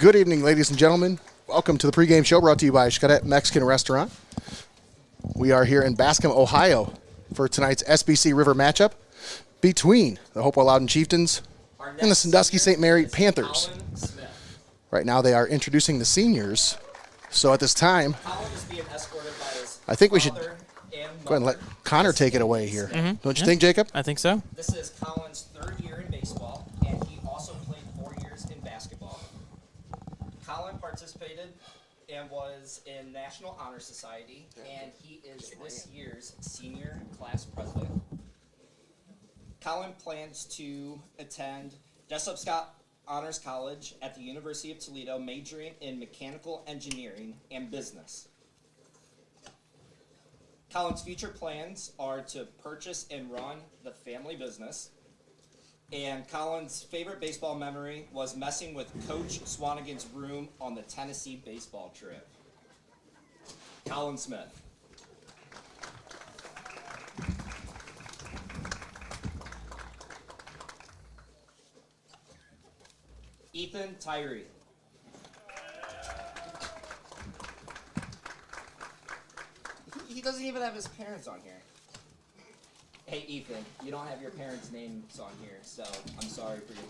Good evening, ladies and gentlemen. Welcome to the pregame show brought to you by Xcaret Mexican Restaurant. We are here in Bascom, Ohio for tonight's SBC River matchup between the Hopewell-Loudon Chieftains and the Sandusky St. Mary Panthers. Right now they are introducing the seniors. So at this time, I think we should go ahead and let Connor take it away here. Don't you think, Jacob? I think so. This is Colin's third year in baseball, and he also played 4 years in basketball. Colin participated and was in National Honor Society, and he is this year's senior class president. Colin plans to attend Jessup Scott Honors College at the University of Toledo, majoring in mechanical engineering and business. Colin's future plans are to purchase and run the family business. And Colin's favorite baseball memory was messing with Coach Swanigan's room on the Tennessee baseball trip. Colin Smith. Ethan Tyree. He doesn't even have his parents on here. Hey, Ethan, you don't have your parents' names on here, so I'm sorry for your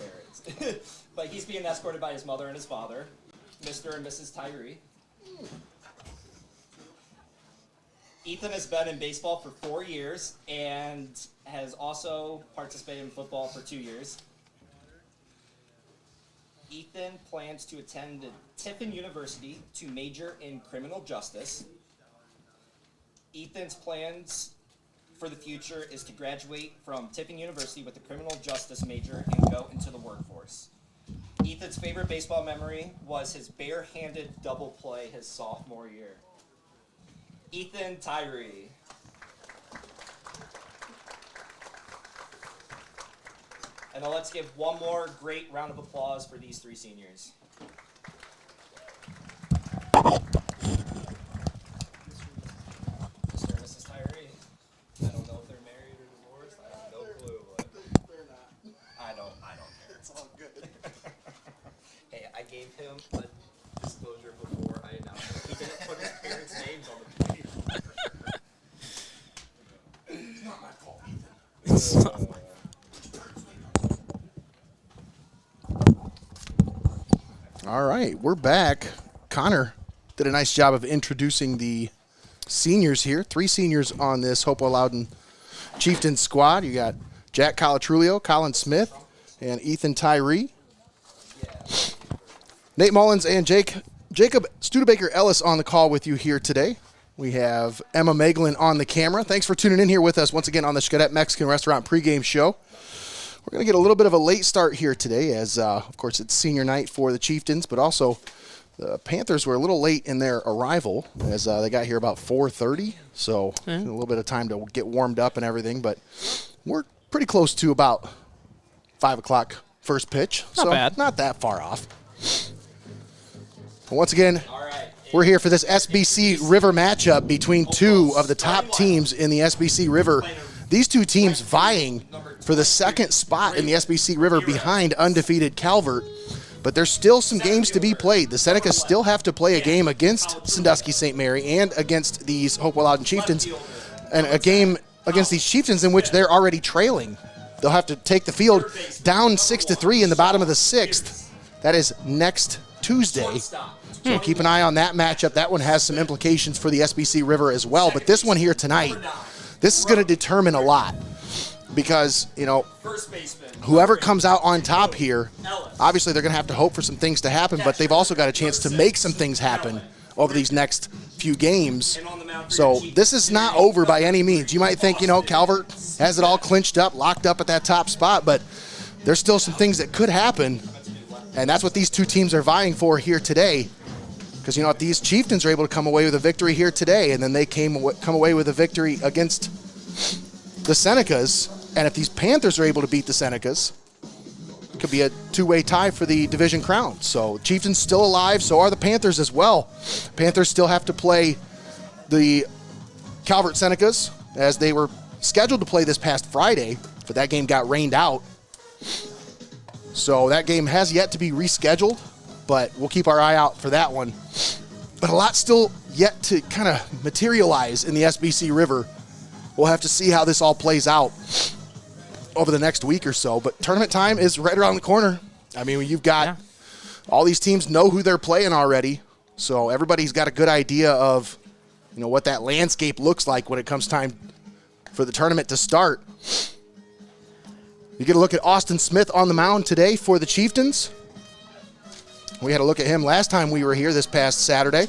parents. But he's being escorted by his mother and his father, Mr. and Mrs. Tyree. Ethan has been in baseball for 4 years and has also participated in football for 2 years. Ethan plans to attend Tiffin University to major in criminal justice. Ethan's plans for the future is to graduate from Tiffin University with a criminal justice major and go into the workforce. Ethan's favorite baseball memory was his barehanded double play his sophomore year. Ethan Tyree. And now let's give one more great round of applause for these three seniors. Mr. and Mrs. Tyree. I don't know if they're married or divorced. I have no clue. But They're not. I don't care. It's all good. Hey, I gave him a disclosure before I announced it. He didn't put his parents' names on the computer. It's not my fault, Ethan. All right, we're back. Connor did a nice job of introducing the seniors here. 3 seniors on this Hopewell-Loudon Chieftains squad. You got Jack Colatrulio, Colin Smith, and Ethan Tyree. Nate Mullins and Jacob Studebaker-Ellis on the call with you here today. We have Emma Meglin on the camera. Thanks for tuning in here with us once again on the Xcaret Mexican Restaurant pregame show. We're going to get a little bit of a late start here today as, of course, it's senior night for the Chieftains, but also the Panthers were a little late in their arrival as they got here about 4:30, so a little bit of time to get warmed up and everything, but we're pretty close to about 5 o'clock first pitch. Not bad. Not that far off. But once again, we're here for this SBC River matchup between 2 of the top teams in the SBC River. These 2 teams vying for the second spot in the SBC River behind undefeated Calvert. But there's still some games to be played. The Senecas still have to play a game against Sandusky St. Mary and against these Hopewell-Loudon Chieftains, and a game against these Chieftains in which they're already trailing. They'll have to take the field down 6-3 in the bottom of the 6th. That is next Tuesday. So keep an eye on that matchup. That one has some implications for the SBC River as well. But this one here tonight, this is going to determine a lot because, you know, whoever comes out on top here, obviously they're going to have to hope for some things to happen, but they've also got a chance to make some things happen over these next few games. So this is not over by any means. You might think, you know, Calvert has it all clinched up, locked up at that top spot, but there's still some things that could happen, and that's what these 2 teams are vying for here today. Because, you know, if these Chieftains are able to come away with a victory here today, and then they come away with a victory against the Senecas, and if these Panthers are able to beat the Senecas, it could be a 2-way tie for the division crown. So Chieftains still alive, so are the Panthers as well. Panthers still have to play the Calvert Senecas, as they were scheduled to play this past Friday, but that game got rained out. So that game has yet to be rescheduled. but we'll keep our eye out for that one. But a lot still yet to kind of materialize in the SBC River. We'll have to see how this all plays out over the next week or so. But tournament time is right around the corner. I mean, you've got all these teams know who they're playing already. So everybody's got a good idea of, what that landscape looks like when it comes time for the tournament to start. You get a look at Austin Smith on the mound today for the Chieftains. We had a look at him last time we were here this past Saturday.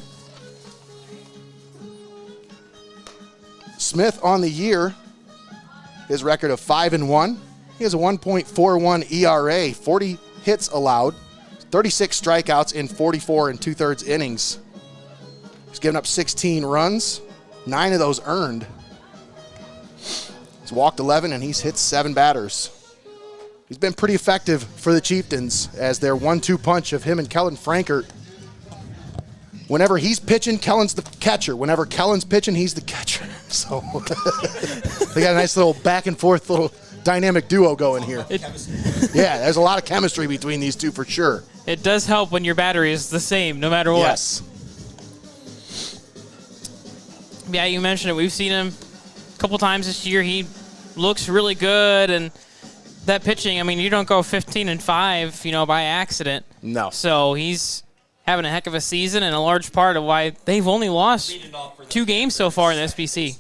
Smith on the year, his record of 5-1. He has a 1.41 ERA, 40 hits allowed, 36 strikeouts in 44 2/3 innings. He's given up 16 runs, 9 of those earned. He's walked 11 and he's hit 7 batters. He's been pretty effective for the Chieftains as their 1-2 punch of him and Kellen Frankert. Whenever he's pitching, Kellen's the catcher. Whenever Kellen's pitching, he's the catcher. So they got a nice little back and forth little dynamic duo going here. Yeah, there's a lot of chemistry between these two for sure. It does help when your battery is the same no matter what. Yes. Yeah, you mentioned it. We've seen him a couple times this year. He looks really good, and that pitching, I mean, you don't go 15-5, by accident. No. So he's having a heck of a season, and a large part of why they've only lost 2 games so far in the SBC.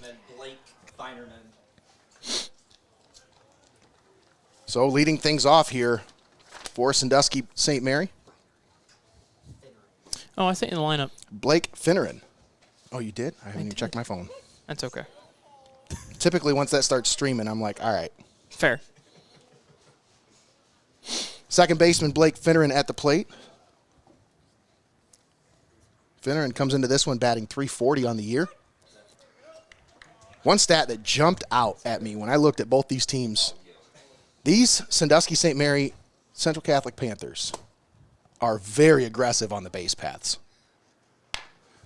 So leading things off here for Sandusky St. Mary. Oh, I see it in the lineup. Blake Finneran. Oh, you did? I haven't even checked my phone. That's okay. Typically, once that starts streaming, I'm like, all right. Fair. Second baseman Blake Finneran at the plate. Finneran comes into this one batting .340 on the year. One stat that jumped out at me when I looked at both these teams, these Sandusky St. Mary Central Catholic Panthers are very aggressive on the base paths.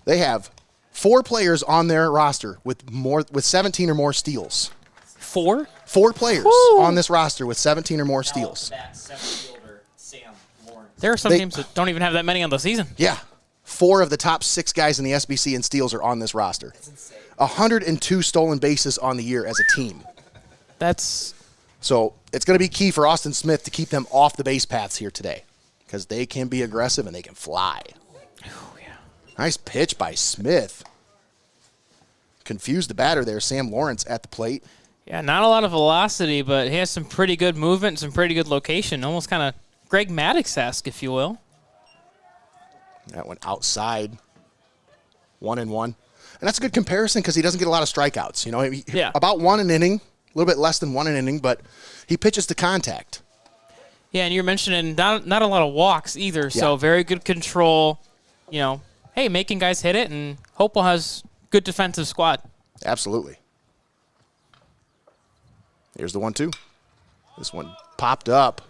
They have 4 players on their roster with 17 or more steals. 4? 4 players on this roster with 17 or more steals. There are some teams that don't even have that many on the season. Yeah. 4 of the top 6 guys in the SBC in steals are on this roster. 102 stolen bases on the year as a team. So it's going to be key for Austin Smith to keep them off the base paths here today because they can be aggressive and they can fly. Oh, yeah. Nice pitch by Smith. Confused the batter there, Sam Lawrence at the plate. Yeah, not a lot of velocity, but he has some pretty good movement and some pretty good location. Almost kind of Greg Maddox-esque, if you will. That went outside. 1-1. And that's a good comparison because he doesn't get a lot of strikeouts. About 1 an inning, a little bit less than 1 an inning, but he pitches to contact. Yeah, and you're mentioning not a lot of walks either, so very good control. Hey, making guys hit it, and Hopewell has good defensive squad. Absolutely. Here's the 1-2. This one popped up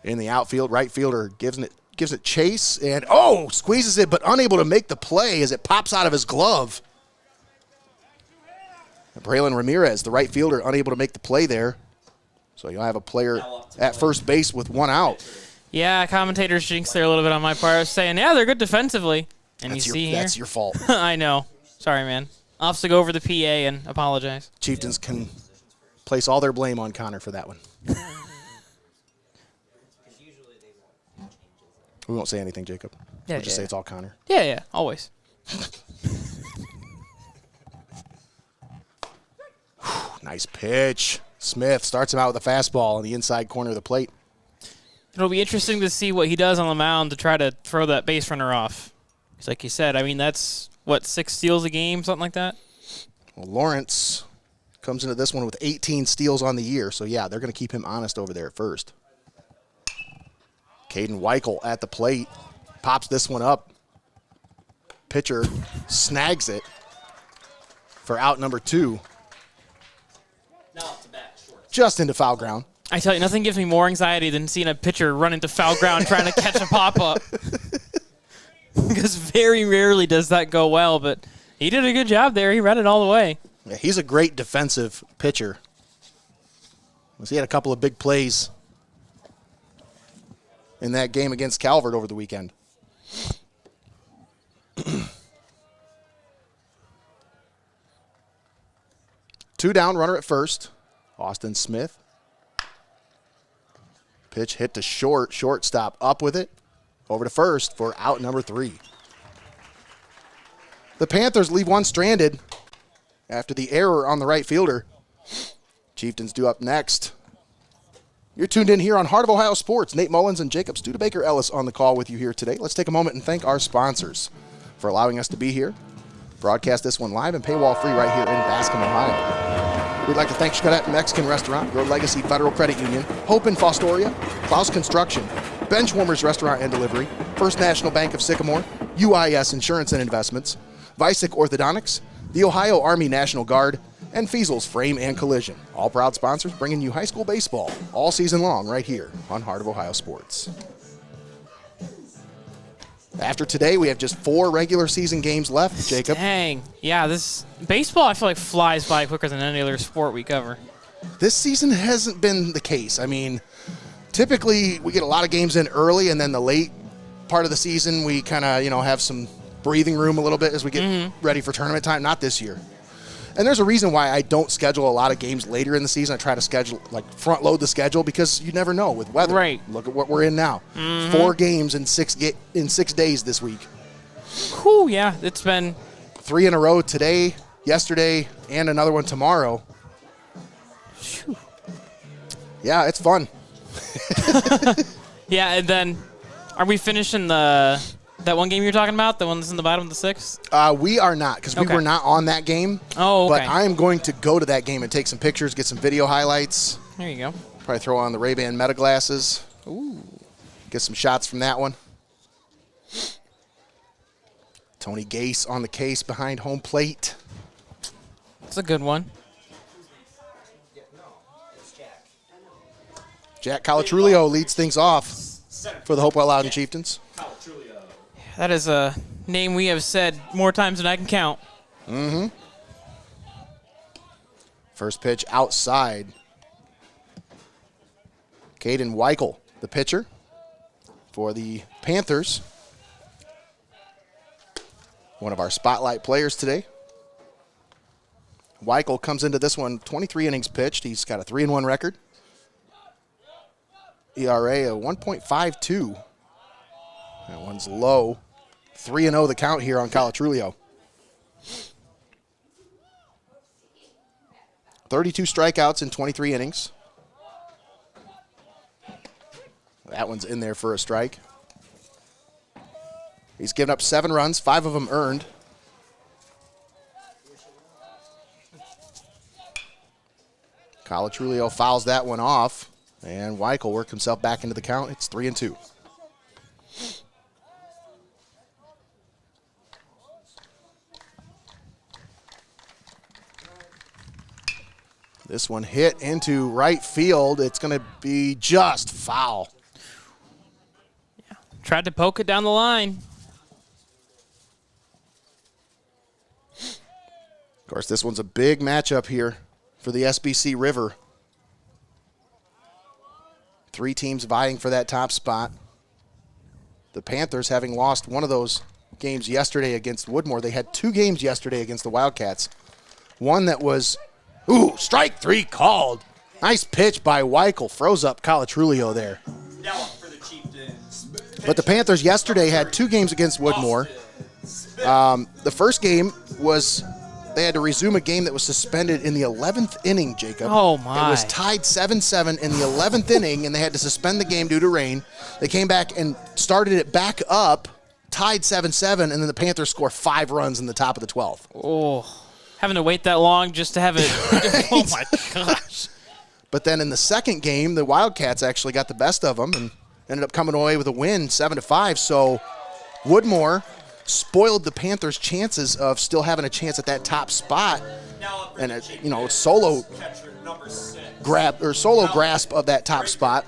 in the outfield. Right fielder gives it chase and squeezes it, but unable to make the play as it pops out of his glove. Braylon Ramirez, the right fielder, unable to make the play there. So you'll have a player at first base with 1 out. Yeah, commentators jinxed there a little bit on my part, saying, yeah, they're good defensively. And That's your fault. I know. Sorry, man. I'll have to go over the PA and apologize. Chieftains can place all their blame on Connor for that one. We won't say anything, Jacob. We'll just say it's all Connor. Yeah, always. Nice pitch. Smith starts him out with a fastball on the inside corner of the plate. It'll be interesting to see what he does on the mound to try to throw that base runner off. Because like you said, I mean, that's, 6 steals a game, something like that? Well, Lawrence comes into this one with 18 steals on the year. So, yeah, they're going to keep him honest over there at first. Caden Weichel at the plate. Pops this one up. Pitcher snags it for out number 2. Just into foul ground. I tell you, nothing gives me more anxiety than seeing a pitcher run into foul ground trying to catch a pop-up. Because very rarely does that go well, but he did a good job there. He read it all the way. Yeah, he's a great defensive pitcher. He had a couple of big plays in that game against Calvert over the weekend. Two down, runner at first. Austin Smith. Pitch hit to short. Shortstop up with it. Over to first for out number 3. The Panthers leave one stranded after the error on the right fielder. Chieftains due up next. You're tuned in here on Heart of Ohio Sports. Nate Mullins and Jacob Studebaker-Ellis on the call with you here today. Let's take a moment and thank our sponsors for allowing us to be here. Broadcast this one live and paywall free right here in Bascom, Ohio. We'd like to thank Xcaret Mexican Restaurant, Your Legacy Federal Credit Union, Hope in Fostoria, Clouse Construction, Benchwarmers Restaurant and Delivery, First National Bank of Sycamore, UIS Insurance and Investments, Vicek Orthodontics, the Ohio Army National Guard, and Feasel's Frame and Collision. All proud sponsors bringing you high school baseball all season long right here on Heart of Ohio Sports. After today, we have just 4 regular season games left, Jacob. Dang. Yeah, this baseball, I feel like, flies by quicker than any other sport we cover. This season hasn't been the case. I mean, typically we get a lot of games in early, and then the late part of the season we kind of, have some breathing room a little bit as we get ready for tournament time. Not this year. And there's a reason why I don't schedule a lot of games later in the season. I try to schedule, front load the schedule because you never know with weather. Right. Look at what we're in now. 4 games in 6 days this week. Whew, yeah, it's been 3 in a row today, yesterday, and another one tomorrow. Whew. Yeah, it's fun. Yeah, and then are we finishing that one game you're talking about, the one that's in the bottom of the 6th? We are not, because we were not on that game. Oh, okay. But I am going to go to that game and take some pictures, get some video highlights. There you go. Probably throw on the Ray-Ban Meta glasses. Ooh. Get some shots from that one. Tony Gase on the case behind home plate. It's a good one. Jack Calatrulio leads things off for the Hopewell-Loudon Chieftains. That is a name we have said more times than I can count. First pitch outside. Caden Weichel, the pitcher for the Panthers. One of our spotlight players today. Weichel comes into this one 23 innings pitched. He's got a 3-1 record. ERA of 1.52. That one's low. 3-0 the count here on Calatrulio. 32 strikeouts in 23 innings. That one's in there for a strike. He's given up 7 runs, 5 of them earned. Calatrulio fouls that one off, and Weichel worked himself back into the count. It's 3-2. This one hit into right field. It's going to be just foul. Yeah. Tried to poke it down the line. Of course, this one's a big matchup here for the SBC River. 3 teams vying for that top spot. The Panthers, having lost one of those games yesterday against Woodmore, they had 2 games yesterday against the Wildcats. One that was, strike 3 called. Nice pitch by Weichel. Froze up Calatrulio there. Now up for the Chieftains. But the Panthers yesterday had 2 games against Woodmore. The first game was they had to resume a game that was suspended in the 11th inning, Jacob. Oh, my. It was tied 7-7 in the 11th inning, and they had to suspend the game due to rain. They came back and started it back up, tied 7-7, and then the Panthers score 5 runs in the top of the 12th. Oh, having to wait that long just to have it. Oh, my gosh. But then in the second game, the Wildcats actually got the best of them and ended up coming away with a win, 7-5. So Woodmore spoiled the Panthers' chances of still having a chance at that top spot, and solo grasp of that top spot.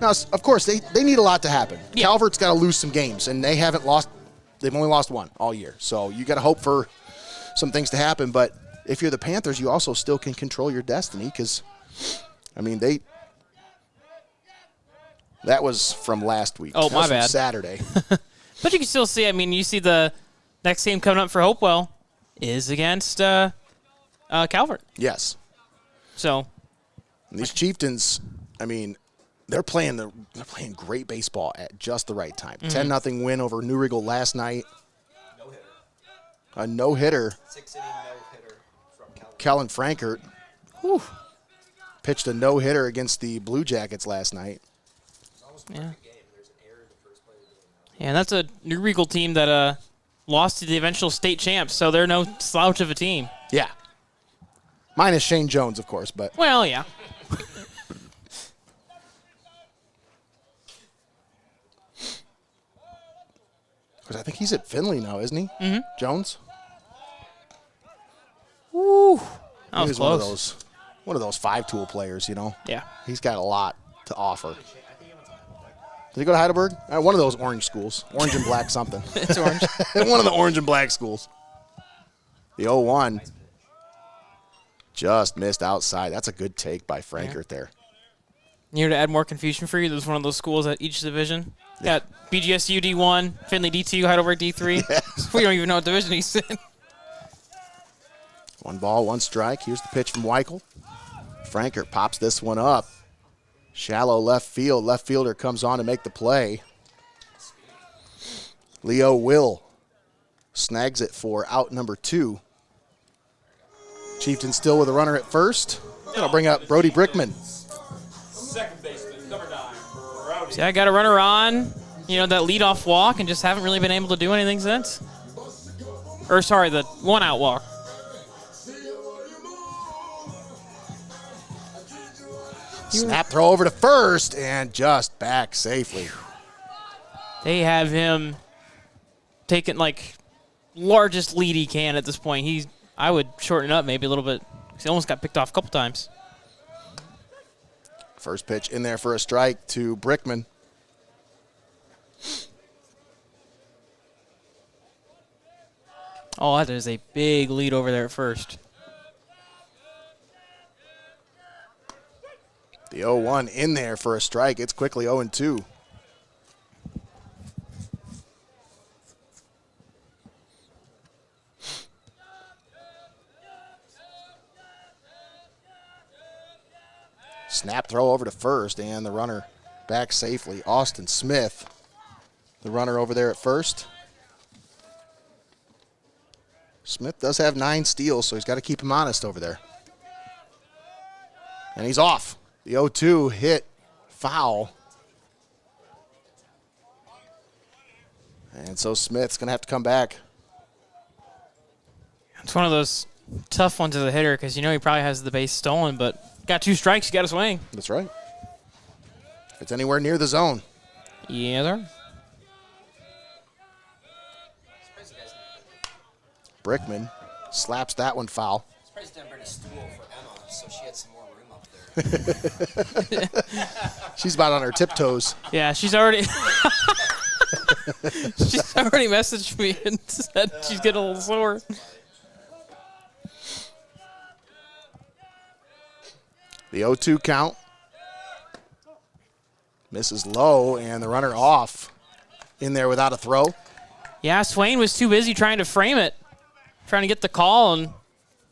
Now, of course, they need a lot to happen. Yeah. Calvert's got to lose some games, and they haven't lost. They've only lost 1 all year, so you got to hope for some things to happen. But if you're the Panthers, you also still can control your destiny because, that was from last week. Oh, That my was from bad. Saturday. But you can still see, I mean, you see the next game coming up for Hopewell is against Calvert. Yes. So And these Chieftains, I mean, they're playing great baseball at just the right time. 10-0 win over New Riegel last night. No-hitter. A no-hitter. 6-inning no-hitter from Calvert. Kellen Frankert pitched a no-hitter against the Blue Jackets last night. yeah. Yeah, and that's a New Riegel team that lost to the eventual state champs, so they're no slouch of a team. Yeah. Minus Shane Jones, of course, but Well, yeah. because I think he's at Finley now, isn't he? Mm-hmm. Jones. Woo. That was He's close. one of those five-tool players, you know. Yeah. He's got a lot to offer. Did he go to Heidelberg? One of those orange schools. Orange and black something. It's orange. One of the orange and black schools. The 0-1 just missed outside. That's a good take by Frankert there. Here to add more confusion for you, there's one of those schools at each division. Got BGSU D1, Finley D2, Heidelberg D3. We don't even know what division he's in. 1 ball, 1 strike. Here's the pitch from Weichel. Frankert pops this one up. Shallow left field. Left fielder comes on to make the play. Leo Will snags it for out number 2. Chieftains still with a runner at first. That'll bring up Brody Brickman. Second baseman, number 9, Brody. See, I got a runner on, you know, that leadoff walk and just haven't really been able to do anything since. Or, sorry, the 1-out walk. Snap throw over to first and just back safely. They have him taking, like, largest lead he can at this point. I would shorten it up maybe a little bit because he almost got picked off a couple times. First pitch in there for a strike to Brickman. Oh, that is a big lead over there at first. The 0-1 in there for a strike. It's quickly 0-2. Snap throw over to first, and the runner back safely. Austin Smith, the runner over there at first. Smith does have 9 steals, so he's got to keep him honest over there. And he's off. The 0-2 hit foul. And so Smith's going to have to come back. It's one of those tough ones as a hitter because you know he probably has the base stolen, but got 2 strikes, you got to swing. That's right. If it's anywhere near the zone. Yeah, sir. Brickman slaps that one foul. Surprised they didn't bring a stool for Emma, so she had some more room up there. She's about on her tiptoes. Yeah, she's already she's already messaged me and said she's getting a little sore. The 0-2 count. Misses low, and the runner off in there without a throw. Yeah, Swain was too busy trying to frame it, trying to get the call, and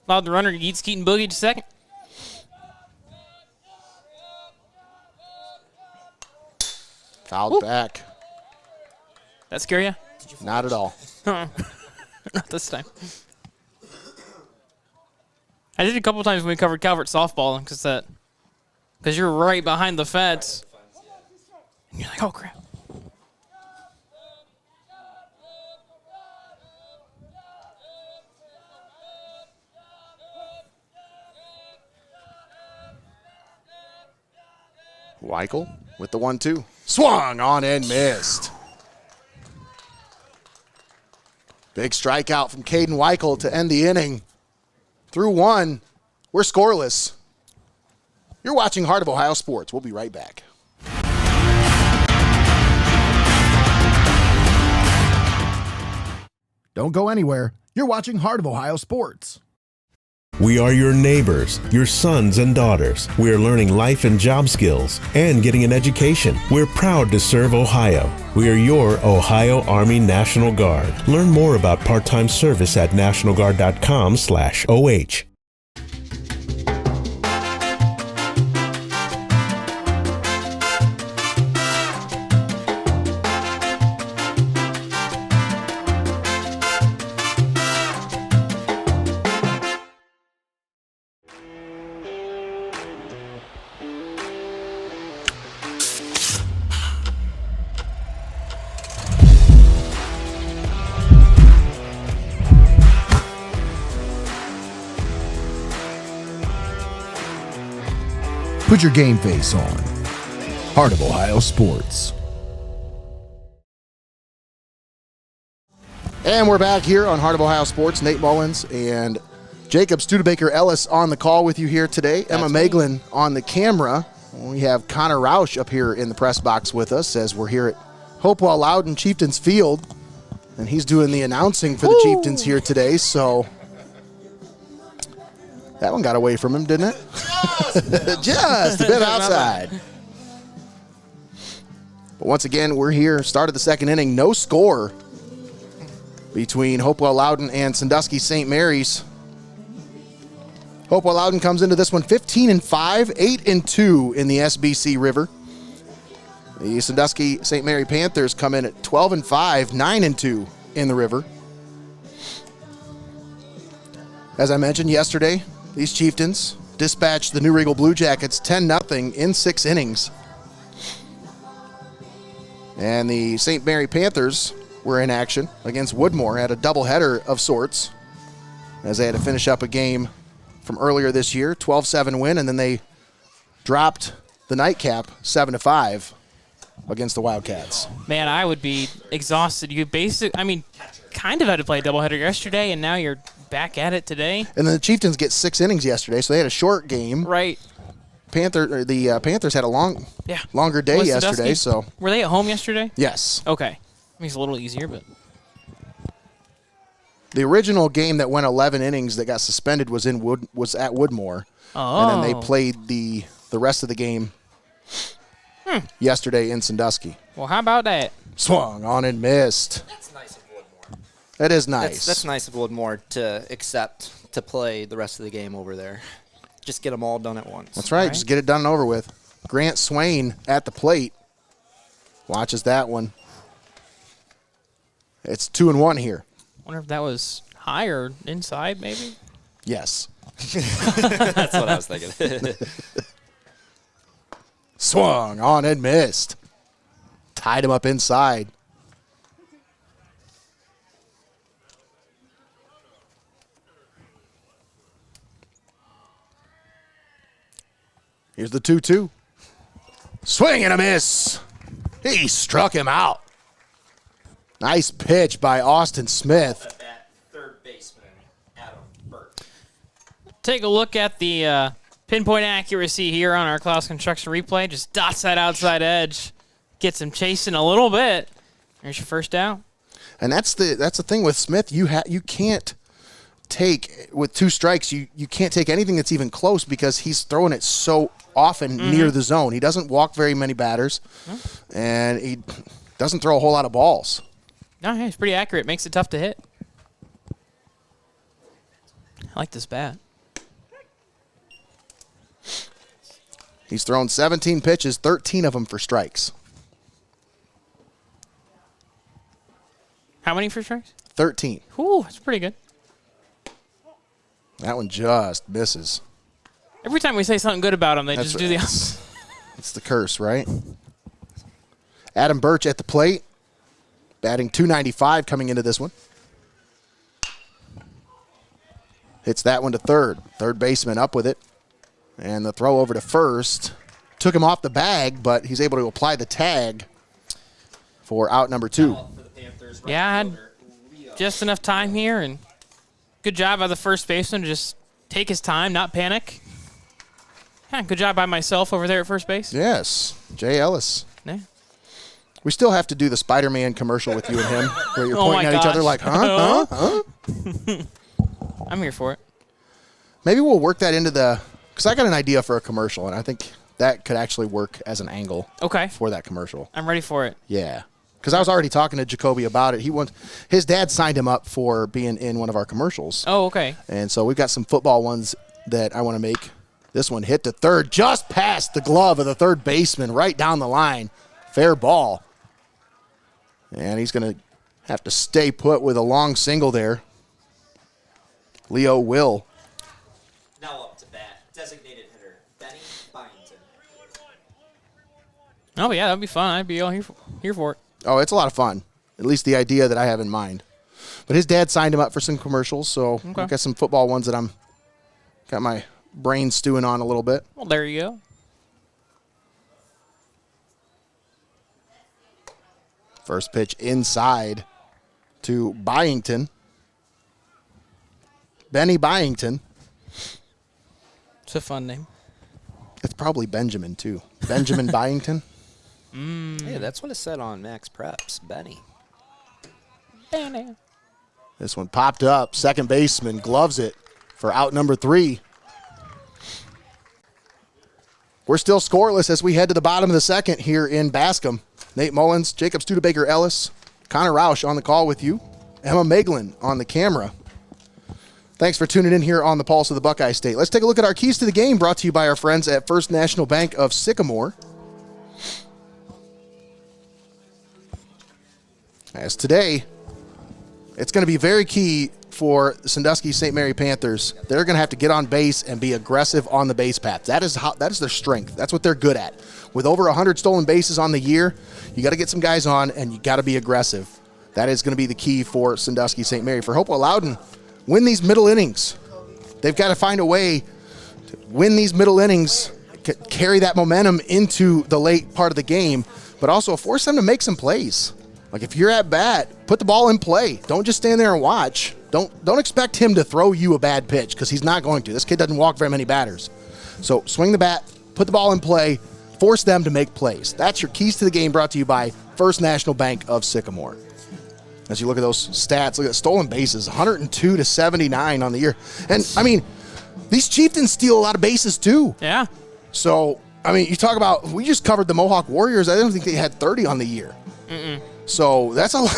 allowed the runner to eat Skeet and Boogie to second. Fouled back. That scare you? Not at all. Not this time. I did a couple times when we covered Calvert softball because you're right behind the fence. And you're like, oh, crap. Weichel with the 1-2. Swung on and missed. Big strikeout from Caden Weichel to end the inning. Through 1, we're scoreless. You're watching Heart of Ohio Sports. We'll be right back. Don't go anywhere. You're watching Heart of Ohio Sports. We are your neighbors, your sons and daughters. We are learning life and job skills and getting an education. We're proud to serve Ohio. We are your Ohio Army National Guard. Learn more about part-time service at nationalguard.com/OH. Put your game face on. Heart of Ohio Sports. And we're back here on Heart of Ohio Sports. Nate Mullins and Jacob Studebaker-Ellis on the call with you here today. Emma Maeglin on the camera. We have Connor Roush up here in the press box with us as we're here at Hopewell-Loudon Chieftains Field. And he's doing the announcing for the Chieftains here today, so that one got away from him, didn't it? Just a bit outside. But once again, we're here. Start of the second inning. No score between Hopewell-Loudon and Sandusky St. Mary's. Hopewell-Loudon comes into this one 15-5, 8-2 in the SBC River. The Sandusky St. Mary Panthers come in at 12-5, 9-2 in the River. As I mentioned yesterday, these Chieftains dispatched the New Regal Blue Jackets 10-0 in 6 innings. And the St. Mary Panthers were in action against Woodmore at a doubleheader of sorts, as they had to finish up a game from earlier this year, 12-7 win, and then they dropped the nightcap 7-5 against the Wildcats. Man, I would be exhausted. You kind of had to play a doubleheader yesterday, and now you're back at it today. And then the Chieftains get 6 innings yesterday, so they had a short game. Right. The Panthers had a longer day Was yesterday. Sandusky, So were they at home yesterday? Yes. Okay. Makes it a little easier, but the original game that went 11 innings that got suspended was at Woodmore. Oh. And then they played the rest of the game yesterday in Sandusky. Well, how about that? Swung on and missed. That's nice of Woodmore. That is nice. That's nice of Woodmore to accept to play the rest of the game over there. Just get them all done at once. That's right. Just get it done and over with. Grant Swain at the plate. Watches that one. It's 2-1 here. Wonder if that was high or inside, maybe? Yes. That's what I was thinking. Swung on and missed. Tied him up inside. Here's the 2-2. Swing and a miss. He struck him out. Nice pitch by Austin Smith. At third baseman, Adam Burt. Take a look at the pinpoint accuracy here on our Clouse Construction replay. Just dots that outside edge. Gets him chasing a little bit. There's your first down. And that's the thing with Smith. You can't take, with 2 strikes, you can't take anything that's even close because he's throwing it so often near the zone. He doesn't walk very many batters, and he doesn't throw a whole lot of balls. No, yeah, he's pretty accurate. Makes it tough to hit. I like this bat. He's thrown 17 pitches, 13 of them for strikes. How many for strikes? 13. Ooh, that's pretty good. That one just misses. Every time we say something good about him, they just do the opposite. It's the curse, right? Adam Birch at the plate, batting .295 coming into this one. Hits that one to third. Third baseman up with it. And the throw over to first. Took him off the bag, but he's able to apply the tag for out number 2. Yeah, I had just enough time here, and good job by the first baseman to just take his time, not panic. Yeah, good job by myself over there at first base. Yes, Jay Ellis. Yeah. We still have to do the Spider-Man commercial with you and him, where you're Oh pointing my at each other gosh. like, huh? I'm here for it. Maybe we'll work that into the – because I got an idea for a commercial, and I think that could actually work as an angle Okay. for that commercial. I'm ready for it. Yeah. Because I was already talking to Jacoby about it. His dad signed him up for being in one of our commercials. Oh, okay. And so we've got some football ones that I want to make. This one hit to third, just past the glove of the third baseman, right down the line. Fair ball. And he's going to have to stay put with a long single there. Leo will. Now up to bat, designated hitter, Benny Byington. Oh, yeah, that'd be fun. I'd be all here for it. Oh, it's a lot of fun. At least the idea that I have in mind. But his dad signed him up for some commercials, so I've got some football ones that got my brain stewing on a little bit. Well, there you go. First pitch inside to Byington. Benny Byington. It's a fun name. It's probably Benjamin, too. Benjamin Byington. Hey, that's what it said on Max Preps, Benny. This one popped up. Second baseman gloves it for out number 3. We're still scoreless as we head to the bottom of the second here in Bascom. Nate Mullins, Jacob Studebaker-Ellis, Connor Roush on the call with you. Emma Meglin on the camera. Thanks for tuning in here on the Pulse of the Buckeye State. Let's take a look at our keys to the game brought to you by our friends at First National Bank of Sycamore. As today, it's going to be very key for Sandusky St. Mary Panthers. They're going to have to get on base and be aggressive on the base paths. That is their strength. That's what they're good at. With over 100 stolen bases on the year, you got to get some guys on and you got to be aggressive. That is going to be the key for Sandusky St. Mary. For Hopewell-Loudon, win these middle innings. They've got to find a way to win these middle innings, carry that momentum into the late part of the game, but also force them to make some plays. Like if you're at bat, put the ball in play. Don't just stand there and watch. Don't expect him to throw you a bad pitch because he's not going to. This kid doesn't walk very many batters. So swing the bat, put the ball in play, force them to make plays. That's your keys to the game brought to you by First National Bank of Sycamore. As you look at those stats, look at stolen bases, 102 to 79 on the year. And, I mean, these Chieftains steal a lot of bases too. Yeah. So, I mean, you talk about, we just covered the Mohawk Warriors. I don't think they had 30 on the year. So that's a lot,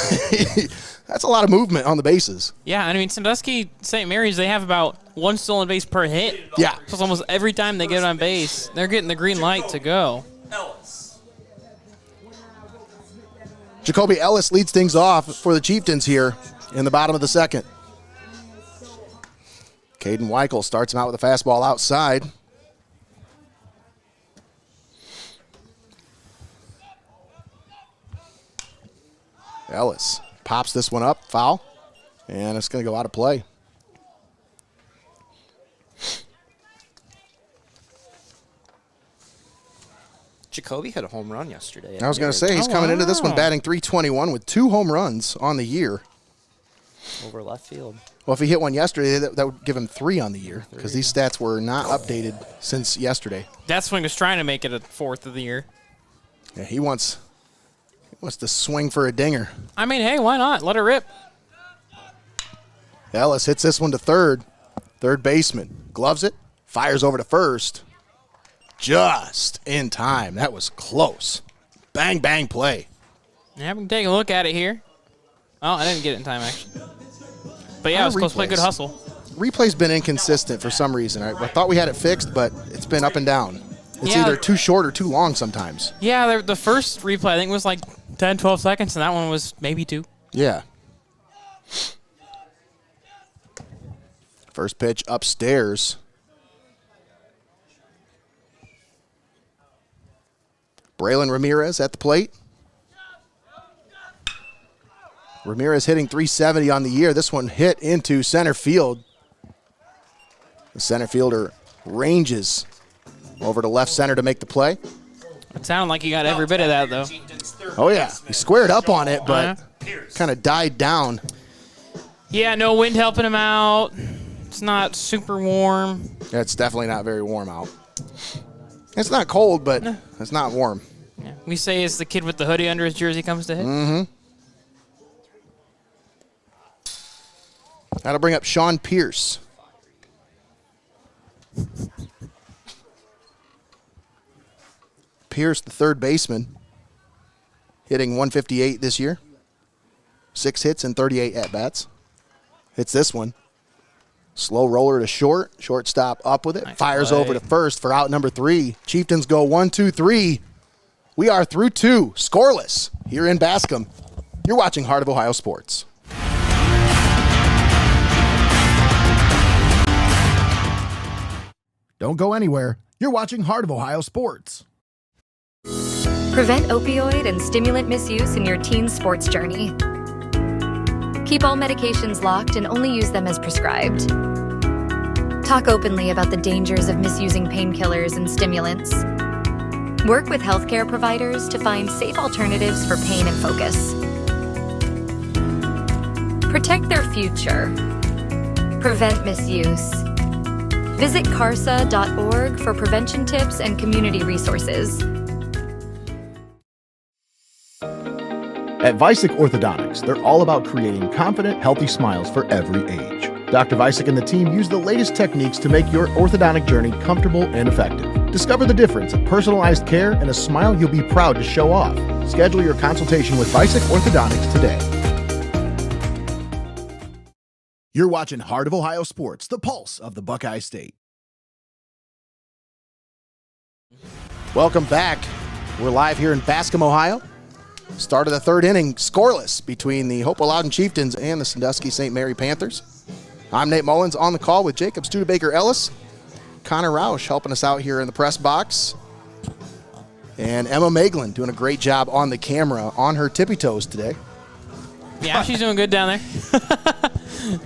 that's a lot of movement on the bases. Yeah, I mean, Sandusky St. Mary's, they have about one stolen base per hit. Yeah. So it's almost every time they get on base, they're getting the green light to go. Ellis. Jacoby Ellis leads things off for the Chieftains here in the bottom of the second. Caden Weichel starts him out with a fastball outside. Ellis pops this one up, foul, and it's going to go out of play. Jacoby had a home run yesterday. I was going to say, he's coming into this one batting .321 with 2 home runs on the year. Over left field. Well, if he hit one yesterday, that would give him 3 on the year because these stats were not updated since yesterday. That swing was trying to make it a 4th of the year. Yeah, he wants to swing for a dinger. I mean, hey, why not? Let it rip. Ellis hits this one to third. Third baseman gloves it, fires over to first. Just in time. That was close. Bang, bang play. Yeah, we can take a look at it here. Oh, I didn't get it in time, actually. But yeah, it was close play. Good hustle. Replay's been inconsistent for some reason. I thought we had it fixed, but it's been up and down. It's Yeah. either too short or too long sometimes. Yeah, the first replay, I think, was like 10, 12 seconds, and that one was maybe 2. Yeah. First pitch upstairs. Braylon Ramirez at the plate. Ramirez hitting .370 on the year. This one hit into center field. The center fielder ranges over to left center to make the play. It sounded like you got every bit of that, though. Oh, yeah. He squared up on it, but kind of died down. Yeah, no wind helping him out. It's not super warm. It's definitely not very warm out. It's not cold, but it's not warm. Yeah. We say it's the kid with the hoodie under his jersey comes to hit. Mm-hmm. That'll bring up Sean Pierce. Pierce, the third baseman, hitting 158 this year. 6 hits and 38 at-bats. Hits this one. Slow roller to short. Shortstop up with it. Nice Fires play. over to first for out number 3. Chieftains go 1, 2, 3. We are through 2, scoreless, here in Bascom. You're watching Heart of Ohio Sports. Don't go anywhere. You're watching Heart of Ohio Sports. Prevent opioid and stimulant misuse in your teen sports journey. Keep all medications locked and only use them as prescribed. Talk openly about the dangers of misusing painkillers and stimulants. Work with healthcare providers to find safe alternatives for pain and focus. Protect their future. Prevent misuse. Visit carsa.org for prevention tips and community resources. At Vicek Orthodontics, they're all about creating confident, healthy smiles for every age. Dr. Vicek and the team use the latest techniques to make your orthodontic journey comfortable and effective. Discover the difference of personalized care and a smile you'll be proud to show off. Schedule your consultation with Vicek Orthodontics today. You're watching Heart of Ohio Sports, the pulse of the Buckeye State. Welcome back. We're live here in Bascom, Ohio. Start of the third inning, scoreless between the Hopewell-Loudon Chieftains and the Sandusky St. Mary Panthers. I'm Nate Mullins on the call with Jacob Studebaker-Ellis. Connor Roush helping us out here in the press box. And Emma Maeglin doing a great job on the camera on her tippy toes today. Yeah, she's doing good down there.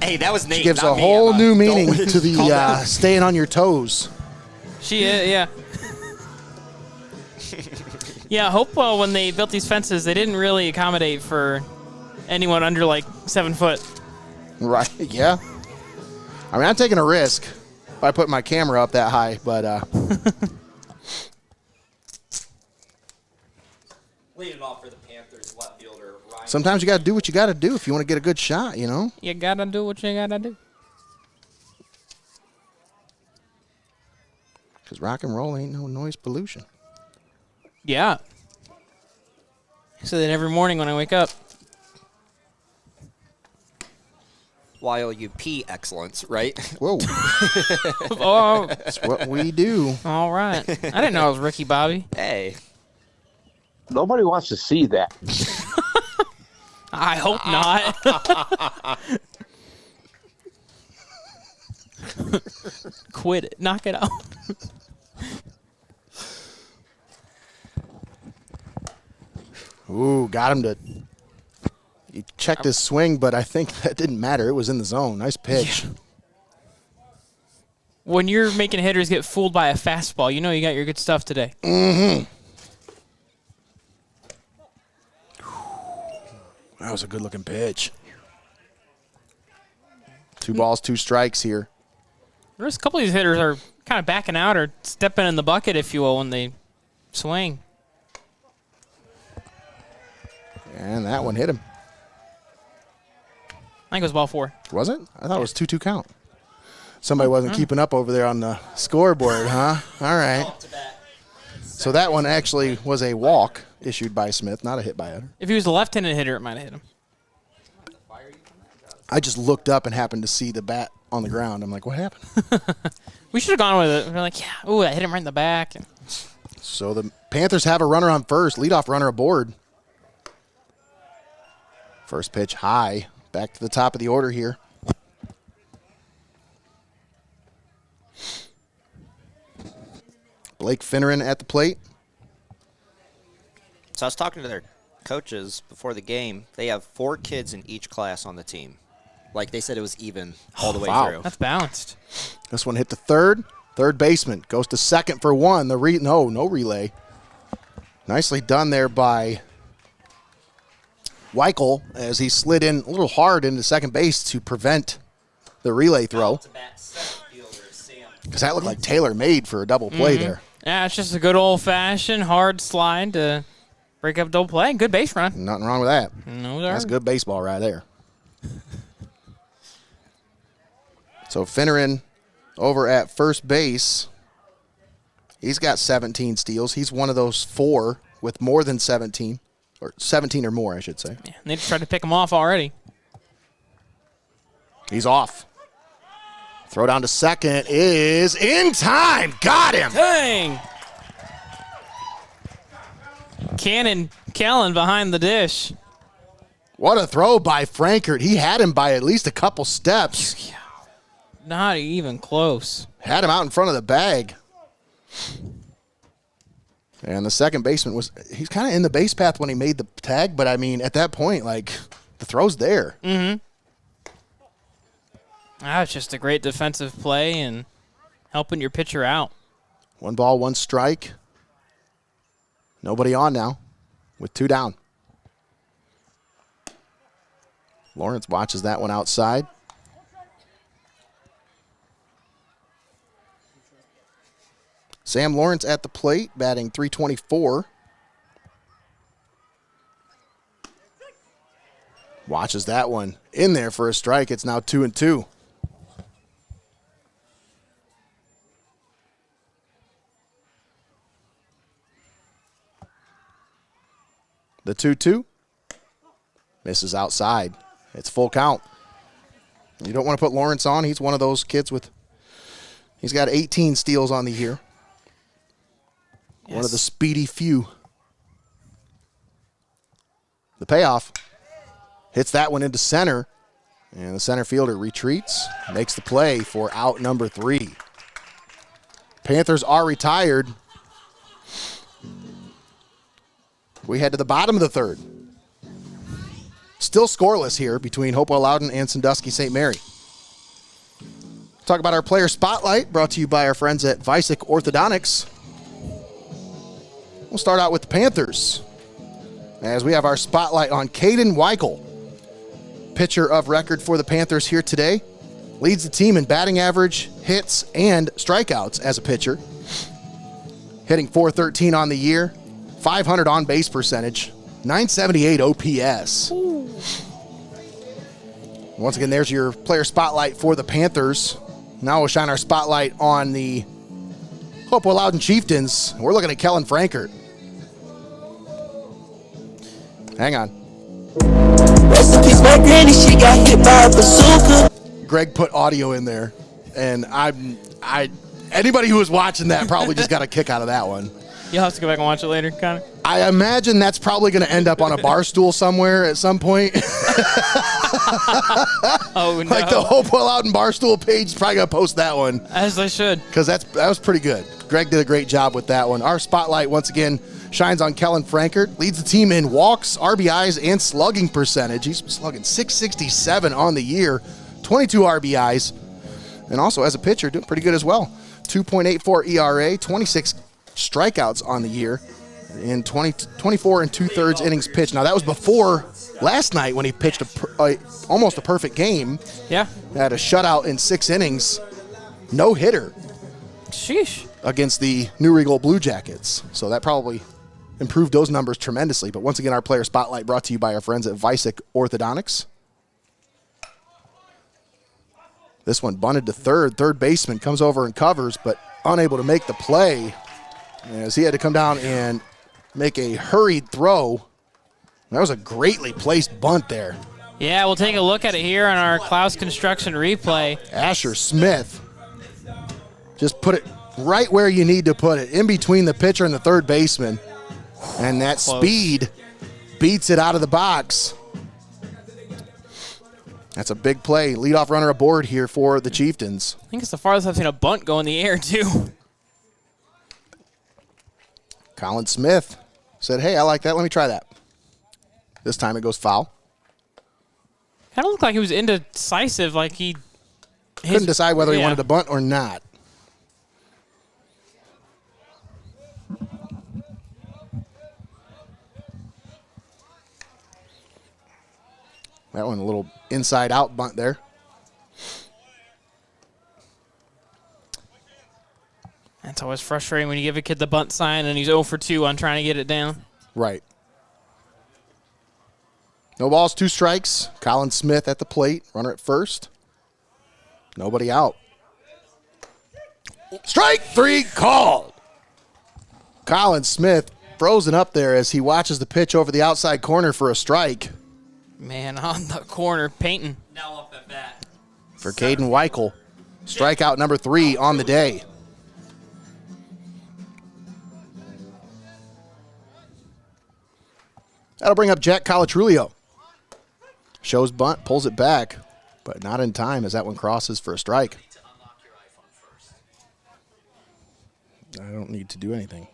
Hey, that was Nate. She gives not a me, whole Emma. new meaning Don't- to calm the down. staying on your toes. She is, yeah. Yeah, Hopewell, when they built these fences, they didn't really accommodate for anyone under like 7 foot. Right, yeah. I mean, I'm taking a risk by putting my camera up that high, but Leading off for the Panthers, left fielder Ryan. sometimes you got to do what you got to do if you want to get a good shot, you know? You gotta do what you gotta do. Because rock and roll ain't no noise pollution. Yeah. I say that every morning when I wake up. While you pee excellence, right? Whoa, Oh, that's what we do. all right. I didn't know it was Ricky Bobby. Hey. Nobody wants to see that. I hope not. Quit it. Knock it out. Ooh, got him to. He checked his swing, but I think that didn't matter. It was in the zone. Nice pitch. When you're making hitters get fooled by a fastball, you know you got your good stuff today. That was a good-looking pitch. 2 balls, 2 strikes here. There's a couple of these hitters are kind of backing out or stepping in the bucket, if you will, when they swing. And that one hit him. I think it was ball 4. Was it? I thought it was 2-2 count. Somebody wasn't keeping up over there on the scoreboard, huh? All right. So that one actually was a walk issued by Smith, not a hit by Eder. If he was a left-handed hitter, it might have hit him. I just looked up and happened to see the bat on the ground. I'm like, what happened? We should have gone with it. We're like, yeah, ooh, I hit him right in the back. And So the Panthers have a runner on first, leadoff runner aboard. First pitch high, back to the top of the order here. Blake Finneran at the plate. So I was talking to their coaches before the game. They have 4 kids in each class on the team. Like they said, it was even all the way wow. through. that's balanced. This one hit the third. Third baseman goes to second for one. No relay. Nicely done there by Weichel as he slid in a little hard into second base to prevent the relay throw. To bat center fielder Sam. Because that looked like tailor-made for a double play there. Yeah, it's just a good old-fashioned hard slide to break up double play. Good base run. Nothing wrong with that. No, That's good baseball right there. So Finneran over at first base. He's got 17 steals. He's one of those 4 with more than 17, or 17 or more, I should say. Yeah, they tried to pick him off already. He's off. Throw down to second is in time. Got him. Dang. Callan behind the dish. What a throw by Frankert. He had him by at least a couple steps. Not even close. Had him out in front of the bag. And the second baseman he's kind of in the base path when he made the tag, but I mean, at that point, like, the throw's there. Mm-hmm. It's just a great defensive play and helping your pitcher out. 1 ball, 1 strike. Nobody on now with 2 down. Lawrence watches that one outside. Sam Lawrence at the plate, batting .324. Watches that one in there for a strike. It's now 2-2. The 2-2 misses outside. It's full count. You don't want to put Lawrence on. He's one of those kids he's got 18 steals on the year. Yes. One of the speedy few. The payoff hits that one into center, and the center fielder retreats, makes the play for out number 3. Panthers are retired. We head to the bottom of the 3rd. Still scoreless here between Hopewell-Loudon and Sandusky St. Mary. Talk about our player spotlight, brought to you by our friends at Vicek Orthodontics. We'll start out with the Panthers, as we have our spotlight on Caden Weichel, pitcher of record for the Panthers here today. Leads the team in batting average, hits, and strikeouts as a pitcher. Hitting .413 on the year, 500 on-base percentage, 978 OPS. Ooh. Once again, there's your player spotlight for the Panthers. Now we'll shine our spotlight on the Hopewell-Loudon Chieftains. We're looking at Kellen Frankert. Hang on. Greg put audio in there, and anybody who was watching that probably just got a kick out of that one. You'll have to go back and watch it later, Connor. I imagine that's probably going to end up on a bar stool somewhere at some point. Oh, no. Like the Hopewell-Loudon Barstool page is probably going to post that one. As they should. Because that was pretty good. Greg did a great job with that one. Our spotlight, once again, shines on Kellen Frankert. Leads the team in walks, RBIs, and slugging percentage. He's slugging .667 on the year, 22 RBIs. And also, as a pitcher, doing pretty good as well. 2.84 ERA, 26 strikeouts on the year, in 24 and 2/3 innings pitched. Now, that was before last night when he pitched almost a perfect game. Yeah. Had a shutout in 6 innings. No hitter. Sheesh. Against the New Regal Blue Jackets. So that probably improved those numbers tremendously. But once again, our player spotlight brought to you by our friends at Vicek Orthodontics. This one bunted to third. Third baseman comes over and covers, but unable to make the play, as he had to come down and make a hurried throw. That was a greatly placed bunt there. Yeah, we'll take a look at it here on our Clouse Construction replay. Asher Smith just put it right where you need to put it, in between the pitcher and the third baseman. And that Close. Speed beats it out of the box. That's a big play. Leadoff runner aboard here for the Chieftains. I think it's the farthest I've seen a bunt go in the air, too. Colin Smith said, hey, I like that. Let me try that. This time it goes foul. Kind of looked like he was indecisive, like he couldn't decide whether he wanted to bunt or not. That one a little inside-out bunt there. That's always frustrating when you give a kid the bunt sign and he's 0 for 2 on trying to get it down. Right. No balls, 2 strikes. Colin Smith at the plate. Runner at first. Nobody out. Strike 3 called. Colin Smith frozen up there as he watches the pitch over the outside corner for a strike. Man, on the corner, painting. Now up at bat. For Caden Weichel. Strikeout number 3 on the day. That'll bring up Jack Colatrulio. Shows bunt, pulls it back, but not in time as that one crosses for a strike. I don't need to do anything.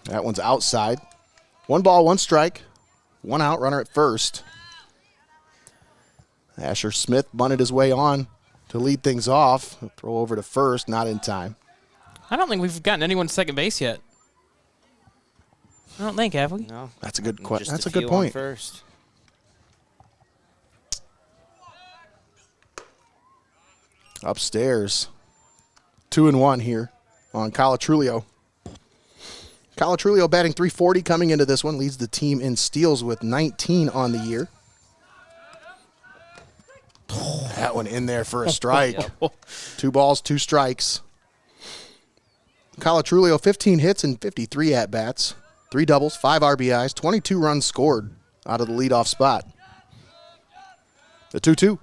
That one's outside. 1 ball, 1 strike. 1 out, runner at first. Asher Smith bunted his way on to lead things off. Throw over to first, not in time. I don't think we've gotten anyone to second base yet. I don't think, have we? No. That's a good question. That's a few good on point. First. Upstairs. 2-1 here on Colatrulio. Colatrulio batting .340 coming into this one. Leads the team in steals with 19 on the year. That one in there for a strike. 2 balls, 2 strikes. Colatrulio 15 hits and 53 at-bats. 3 doubles, 5 RBIs, 22 runs scored out of the leadoff spot. The 2-2.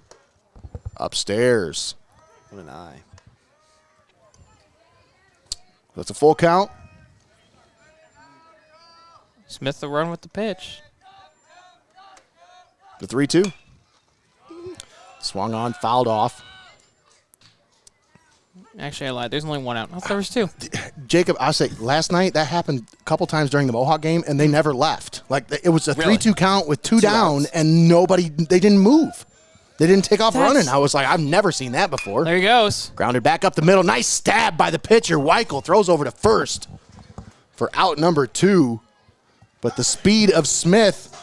Upstairs. What an eye. That's a full count. Smith the run with the pitch. The 3-2. Swung on, fouled off. Actually, I lied. There's only 1 out. I thought there was 2. Jacob, I'll say, last night that happened a couple times during the Mohawk game, and they never left. Like, it was a 3-2 count with 2 down, and they didn't move. They didn't take off running. I was like, I've never seen that before. There he goes. Grounded back up the middle. Nice stab by the pitcher. Weichel throws over to first for out number 2. But the speed of Smith,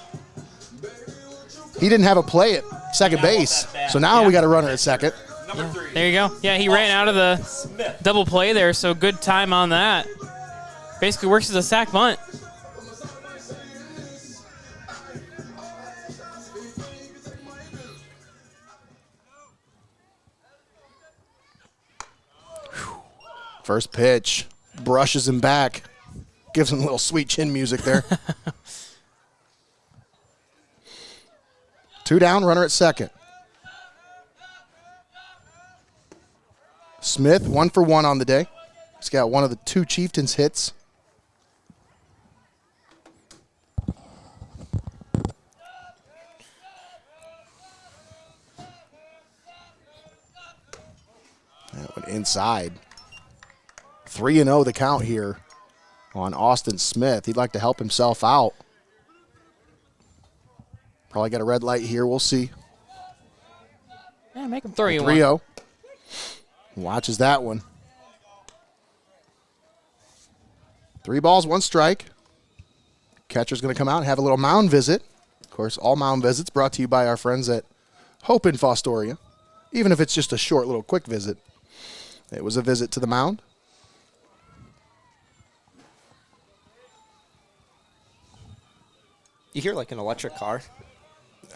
he didn't have a play at second base. So now we got a runner at second. Yeah, there you go. Yeah, he ran out of the double play there, so good time on that. Basically works as a sack bunt. First pitch, brushes him back. Gives him a little sweet chin music there. 2 down, runner at second. Smith, 1 for 1 on the day. He's got one of the 2 Chieftains hits. That went inside. 3-0 the count here on Austin Smith. He'd like to help himself out. Probably got a red light here. We'll see. Yeah, make him throw you 3-0. Watches that one. 3 balls, 1 strike. Catcher's going to come out and have a little mound visit. Of course, all mound visits brought to you by our friends at Hope in Fostoria. Even if it's just a short little quick visit. It was a visit to the mound. You hear like an electric car?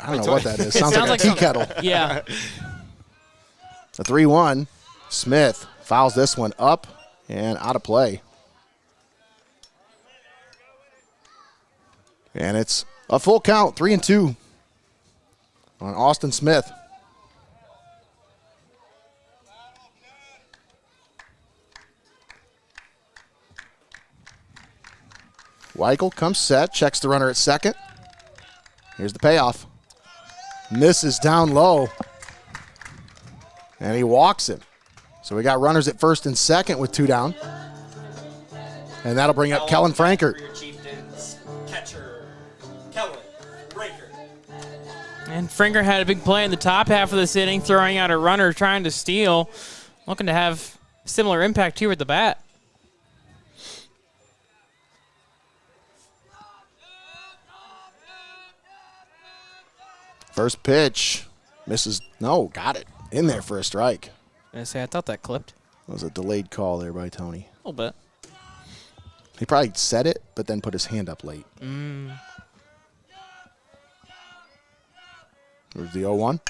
I don't know what that is. Sounds like a tea kettle. Yeah. A 3-1. Smith fouls this one up and out of play. And it's a full count, 3-2 on Austin Smith. Weichel comes set, checks the runner at second. Here's the payoff. Misses down low. And he walks him. So we got runners at first and second with 2 down. And that'll bring up Kellen Frankert. Chieftains catcher, Kellen Frankert. And Frankert had a big play in the top half of this inning, throwing out a runner, trying to steal. Looking to have similar impact here at the bat. First pitch. Misses. No, got it. In there for a strike. I thought that clipped. That was a delayed call there by Tony. A little bit. He probably said it, but then put his hand up late. There's the 0-1.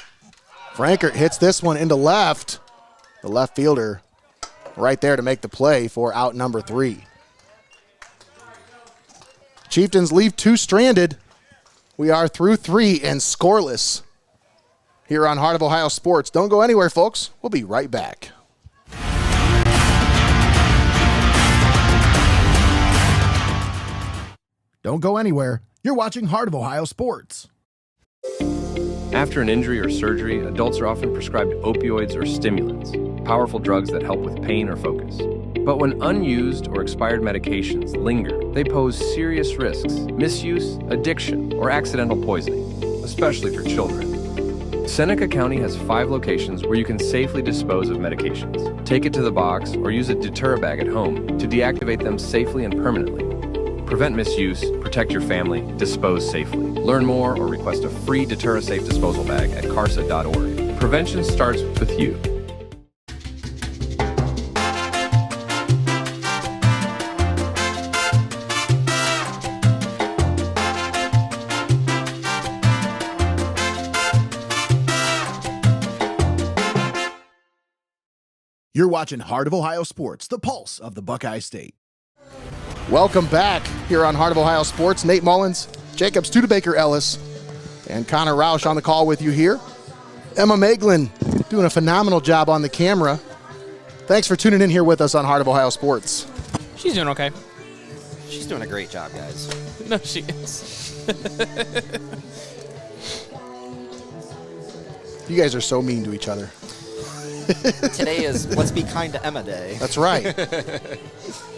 Frankert hits this one into left. The left fielder right there to make the play for out number 3. Chieftains leave 2 stranded. We are through 3 and scoreless here on Heart of Ohio Sports. Don't go anywhere, folks. We'll be right back. Don't go anywhere. You're watching Heart of Ohio Sports. After an injury or surgery, adults are often prescribed opioids or stimulants, powerful drugs that help with pain or focus. But when unused or expired medications linger, they pose serious risks: misuse, addiction, or accidental poisoning, especially for children. Seneca County has 5 locations where you can safely dispose of medications. Take it to the box or use a deter bag at home to deactivate them safely and permanently. Prevent misuse, protect your family, dispose safely. Learn more or request a free Deterra-Safe disposal bag at carsa.org. Prevention starts with you. You're watching Heart of Ohio Sports, the pulse of the Buckeye State. Welcome back here on Heart of Ohio Sports. Nate Mullins, Jacob Studebaker-Ellis, and Connor Roush on the call with you here. Emma Maeglin doing a phenomenal job on the camera. Thanks for tuning in here with us on Heart of Ohio Sports. She's doing okay. She's doing a great job, guys. No, she is. You guys are so mean to each other. Today is Let's Be Kind to Emma Day. That's right.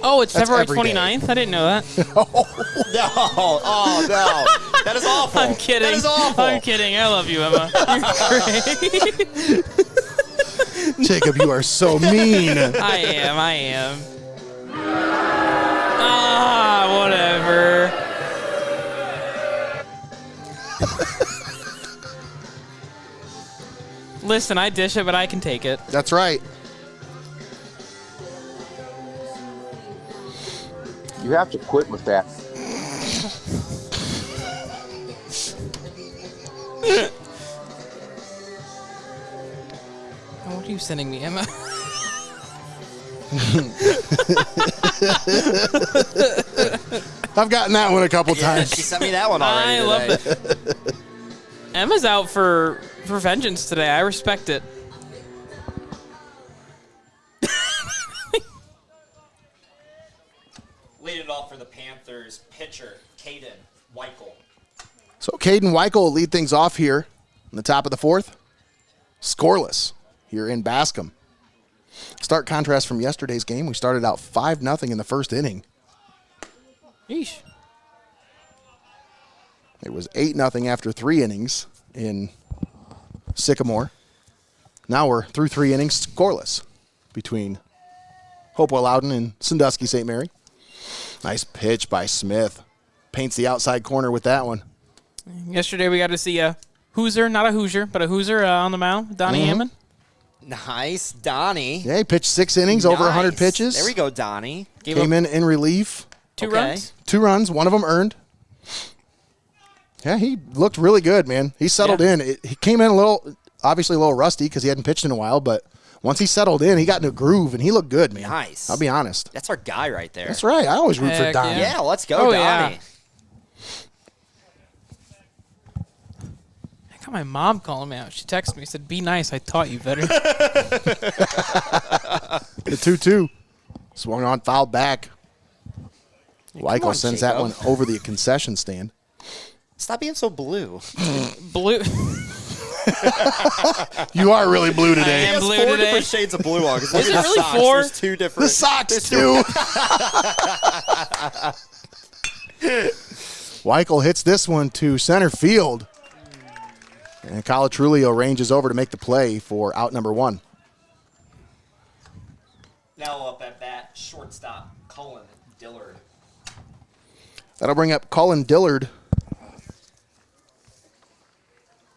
Oh, it's That's February every 29th? I didn't know that. No, oh no, that is awful. I'm kidding. That is awful. I'm kidding. I love you, Emma. You're great. Jacob, you are so mean. I am. Ah, whatever. Listen, I dish it, but I can take it. That's right. You have to quit with that. What are you sending me, Emma? I've gotten that one a couple times. She sent me that one already. I love it. Emma's out for vengeance today. I respect it. Leading off for the Panthers, pitcher Caden Weichel. So Caden Weichel will lead things off here in the top of the 4th. Scoreless here in Bascom. Stark contrast from yesterday's game. We started out 5-0 in the first inning. Yeesh. It was 8-0 after 3 innings in Sycamore. Now we're through 3 innings scoreless between Hopewell-Loudon and Sandusky St. Mary. Nice pitch by Smith. Paints the outside corner with that one. Yesterday we got to see a Hoosier, not a Hoosier, but a Hoosier on the mound, Donnie Hammond. Nice, Donnie. Yeah, he pitched 6 innings, over 100 pitches. There we go, Donnie. Came in relief. 2 runs. 2 runs, one of them earned. Yeah, he looked really good, man. He settled in. He came in obviously a little rusty because he hadn't pitched in a while, but once he settled in, he got in a groove, and he looked good, man. Nice. I'll be honest. That's our guy right there. That's right. I always root for Heck Donnie. Yeah, let's go, Oh, Donnie. yeah. I got my mom calling me out. She texted me, said, "Be nice. I taught you better." The 2-2. Swung on, fouled back. Weichel sends that one over the concession stand. Stop being so blue. Blue. You are really blue today. I am blue 4 today. different shades of blue on. Is it really 4? There's 2 different. The socks, too. Weichel hits this one to center field. And Calatrulio ranges over to make the play for out number 1. Now up at bat, shortstop Cullen Dillard. That'll bring up Colin Dillard.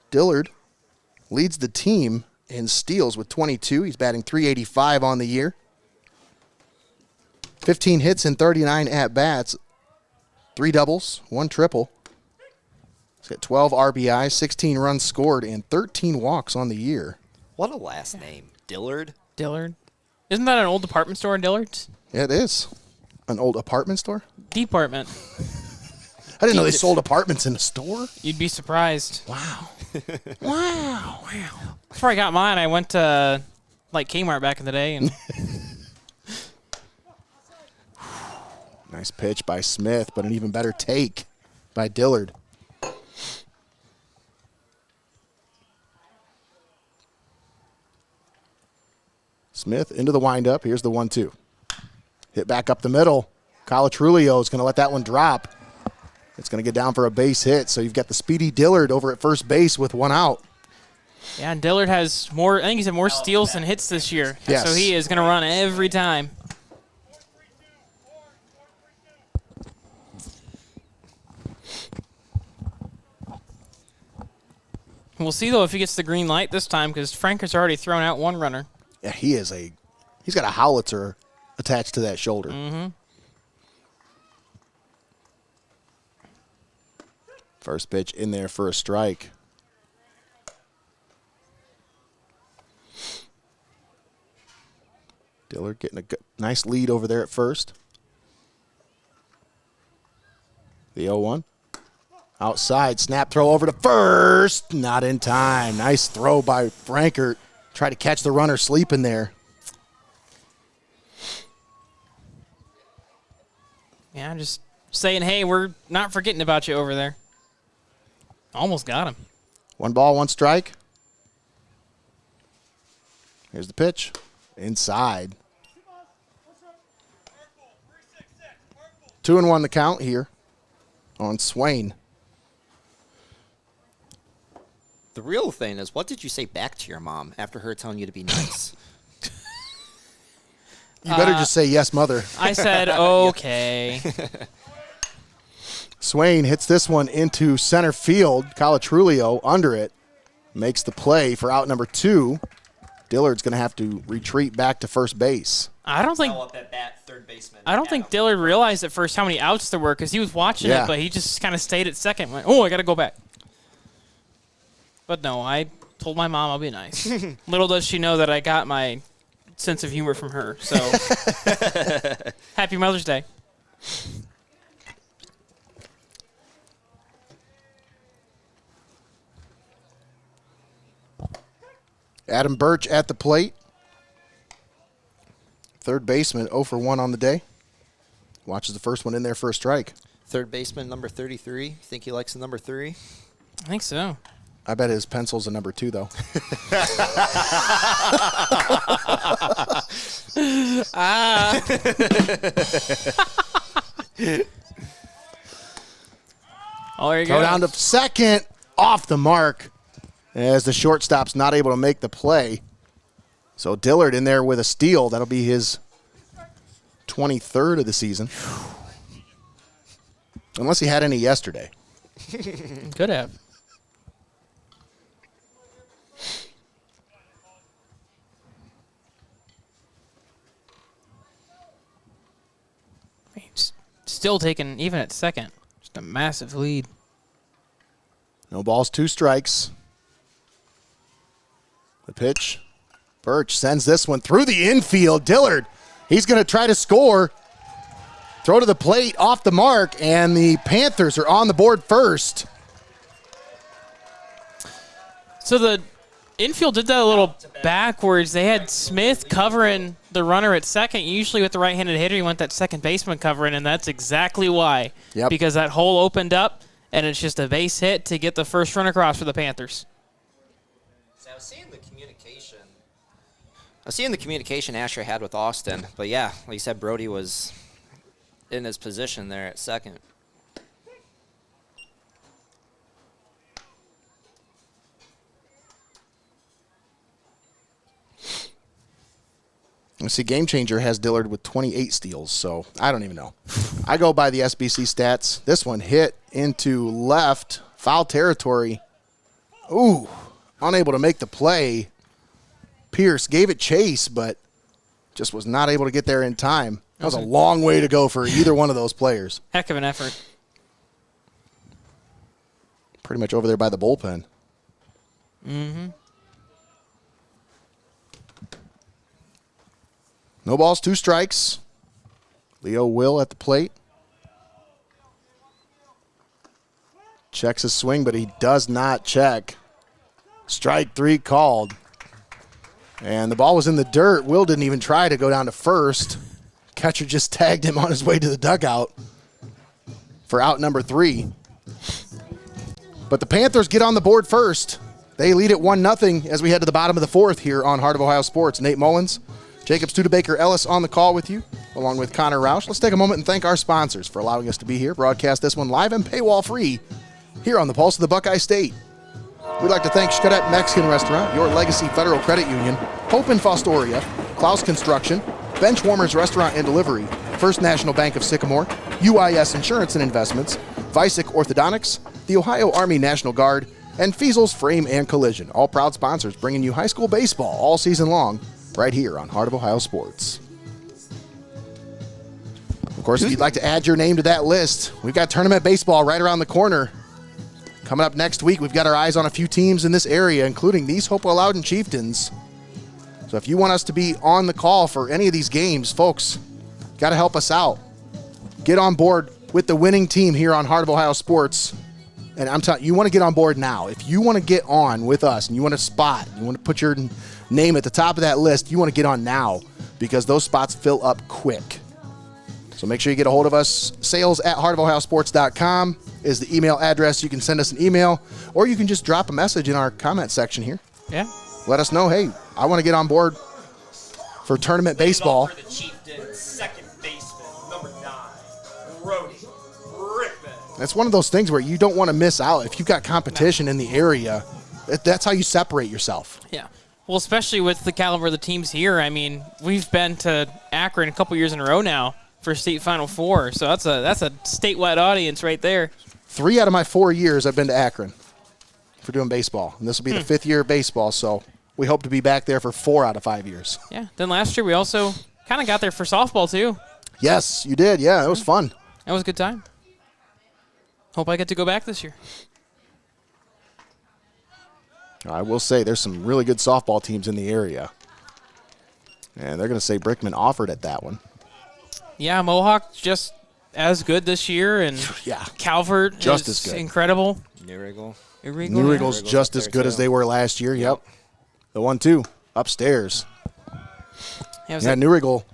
Dillard leads the team in steals with 22. He's batting .385 on the year. 15 hits and 39 at-bats. 3 doubles, 1 triple. He's got 12 RBIs, 16 runs scored, and 13 walks on the year. What a last name. Dillard? Dillard. Isn't that an old department store in Dillard's? Yeah, it is. An old apartment store? Department. I didn't know they sold apartments in a store. You'd be surprised. Wow. Wow. Before I got mine, I went to like Kmart back in the day. And Nice pitch by Smith, but an even better take by Dillard. Smith into the windup. Here's the 1-2. Hit back up the middle. Calatrulio is going to let that one drop. It's going to get down for a base hit. So you've got the speedy Dillard over at first base with one out. yeah, and Dillard has more. I think he's had more steals than hits this year. Yes. So he is going to run every time. We'll see, though, if he gets the green light this time because Franker's already thrown out one runner. Yeah, he's got a howitzer attached to that shoulder. Mm-hmm. First pitch in there for a strike. Dillard getting a nice lead over there at first. The 0-1. Outside, snap throw over to first. Not in time. Nice throw by Frankert. Try to catch the runner sleeping there. Yeah, just saying, hey, we're not forgetting about you over there. Almost got him. 1 ball, 1 strike. Here's the pitch. Inside. 2-1 the count here on Swain. The real thing is, what did you say back to your mom after her telling you to be nice? You better just say yes, mother. I said, okay. Swain hits this one into center field. Calatrulio under it. Makes the play for out number 2. Dillard's going to have to retreat back to first base. I don't think Up at bat, third baseman. I don't think Dillard realized at first how many outs there were because he was watching Yeah. it, but he just kind of stayed at second. Went, oh, I got to go back. But no, I told my mom I'll be nice. Little does she know that I got my sense of humor from her. So, happy Mother's Day. Adam Birch at the plate. Third baseman, 0 for 1 on the day. Watches the first one in there for a strike. Third baseman, number 33. Think he likes the number 3? I think so. I bet his pencil's a number 2, though. Oh, there you Go go. down to second, off the mark, as the shortstop's not able to make the play. So Dillard in there with a steal. That'll be his 23rd of the season. Unless he had any yesterday. Could have. He's still taking, even at second, just a massive lead. No balls, 2 strikes. The pitch. Birch sends this one through the infield. Dillard, he's going to try to score. Throw to the plate, off the mark, and the Panthers are on the board first. So the infield did that a little backwards. They had Smith covering the runner at second. Usually with the right-handed hitter, you want that second baseman covering, and that's exactly why. Yep. Because that hole opened up, and it's just a base hit to get the first run across for the Panthers. So I was seeing the communication Asher had with Austin, but yeah, like you said, Brody was in his position there at second. Let's see, Game Changer has Dillard with 28 steals, so I don't even know. I go by the SBC stats. This one hit into left, foul territory. Ooh, unable to make the play. Pierce gave it chase, but just was not able to get there in time. That was a long way to go for either one of those players. Heck of an effort. Pretty much over there by the bullpen. Mm-hmm. No balls, 2 strikes. Leo Will at the plate. Checks his swing, but he does not check. Strike 3 called. And the ball was in the dirt. Will didn't even try to go down to first. Catcher just tagged him on his way to the dugout for out number 3. But the Panthers get on the board first. They lead it 1-0 as we head to the bottom of the 4th here on Heart of Ohio Sports. Nate Mullins, Jacob Studebaker-Ellis on the call with you, along with Connor Roush. Let's take a moment and thank our sponsors for allowing us to be here, broadcast this one live and paywall free here on the Pulse of the Buckeye State. We'd like to thank Xcaret Mexican Restaurant, Your Legacy Federal Credit Union, Hope in Fostoria, Clouse Construction, Benchwarmers Restaurant and Delivery, First National Bank of Sycamore, UIS Insurance and Investments, Vicek Orthodontics, the Ohio Army National Guard, and Feasel's Frame and Collision, all proud sponsors bringing you high school baseball all season long right here on Heart of Ohio Sports. Of course, if you'd like to add your name to that list, we've got tournament baseball right around the corner. Coming up next week, we've got our eyes on a few teams in this area, including these Hopewell-Loudon Chieftains. So if you want us to be on the call for any of these games, folks, got to help us out. Get on board with the winning team here on Heart of Ohio Sports. And I'm telling you, you want to get on board now. If you want to get on with us and you want to spot, you want to put your name at the top of that list, you want to get on now because those spots fill up quick. So make sure you get a hold of us. sales@heartofohiosports.com is the email address. You can send us an email, or you can just drop a message in our comment section here. Yeah. Let us know, hey, I want to get on board for tournament baseball. For the Chieftains, second baseman, number 9, Brody Rickman. It's one of those things where you don't want to miss out. If you've got competition in the area, that's how you separate yourself. Yeah. Well, especially with the caliber of the teams here. I mean, we've been to Akron a couple years in a row now for state Final Four, so that's a statewide audience right there. 3 out of my 4 years I've been to Akron for doing baseball, and this will be the 5th year of baseball, so we hope to be back there for 4 out of 5 years. Yeah. Then last year we also kind of got there for softball too. Yes, you did. Yeah, it was fun. That was a good time. Hope I get to go back this year. I will say there's some really good softball teams in the area, and they're going to say Brickman offered at that one. Yeah, Mohawk just as good this year, and yeah, Calvert just is as good. Incredible. New Eagle. New Eagle's just as good as they were last year. Yep. The 1-2 upstairs. Yeah, New Eagle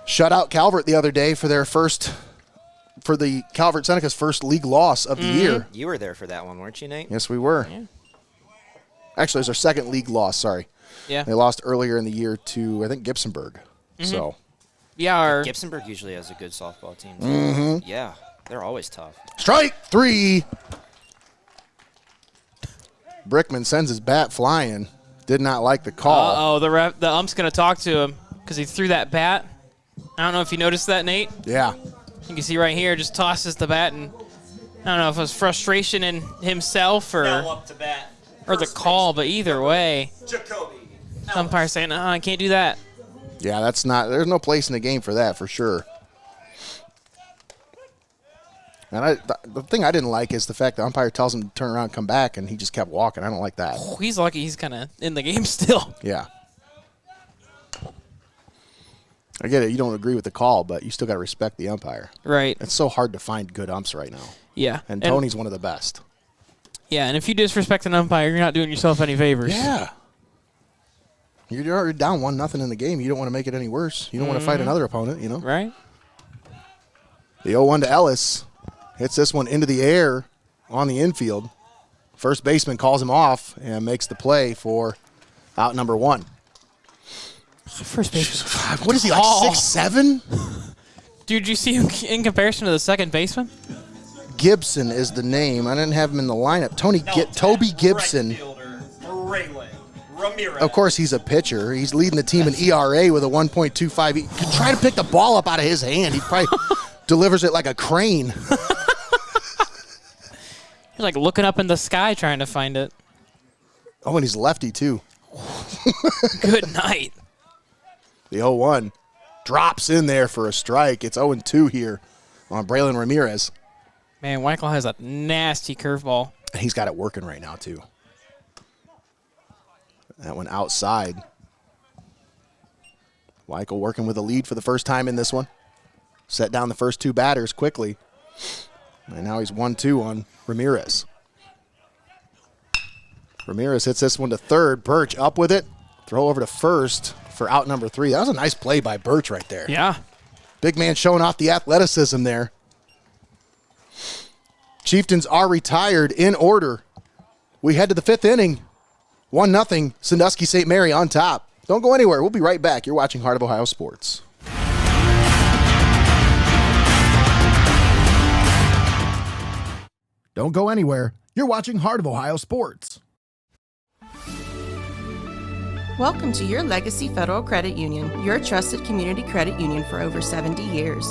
shut out Calvert the other day for the Calvert Seneca's first league loss of the year. You were there for that one, weren't you, Nate? Yes, we were. Yeah. Actually, it was our second league loss, sorry. Yeah. They lost earlier in the year to, I think, Gibsonburg. So. Yeah, Gibsonburg usually has a good softball team. Yeah, they're always tough. Strike 3. Brickman sends his bat flying. Did not like the call. The ump's going to talk to him because he threw that bat. I don't know if you noticed that, Nate. Yeah. You can see right here, just tosses the bat, and I don't know if it was frustration in himself or the call, but either way, umpire saying, I can't do that. Yeah, there's no place in the game for that, for sure. And the thing I didn't like is the fact the umpire tells him to turn around and come back, and he just kept walking. I don't like that. He's lucky he's kind of in the game still. Yeah. I get it. You don't agree with the call, but you still got to respect the umpire. Right. It's so hard to find good umps right now. Yeah. And Tony's one of the best. Yeah, and if you disrespect an umpire, you're not doing yourself any favors. Yeah. You're already down 1-0 in the game. You don't want to make it any worse. You don't want to fight another opponent, you know? Right. The 0-1 to Ellis. Hits this one into the air on the infield. First baseman calls him off and makes the play for out number 1. First baseman. What is he, like 6'7"? Dude, you see him in comparison to the second baseman? Gibson is the name. I didn't have him in the lineup. Toby Gibson. Of course, he's a pitcher. He's leading the team in ERA with a 1.25. He could try to pick the ball up out of his hand. He probably delivers it like a crane. He's like looking up in the sky trying to find it. Oh, and he's lefty, too. Good night. The 0-1 drops in there for a strike. It's 0-2 here on Braylon Ramirez. Man, Weichel has a nasty curveball. And he's got it working right now, too. That one outside. Weichel working with a lead for the first time in this one. Set down the first two batters quickly. And now he's 1-2 on Ramirez. Ramirez hits this one to third. Birch up with it. Throw over to first for out number 3. That was a nice play by Birch right there. Yeah. Big man showing off the athleticism there. Chieftains are retired in order. We head to the 5th inning. 1-0, Sandusky St. Mary on top. Don't go anywhere. We'll be right back. You're watching Heart of Ohio Sports. Don't go anywhere. You're watching Heart of Ohio Sports. Welcome to your Legacy Federal Credit Union, your trusted community credit union for over 70 years.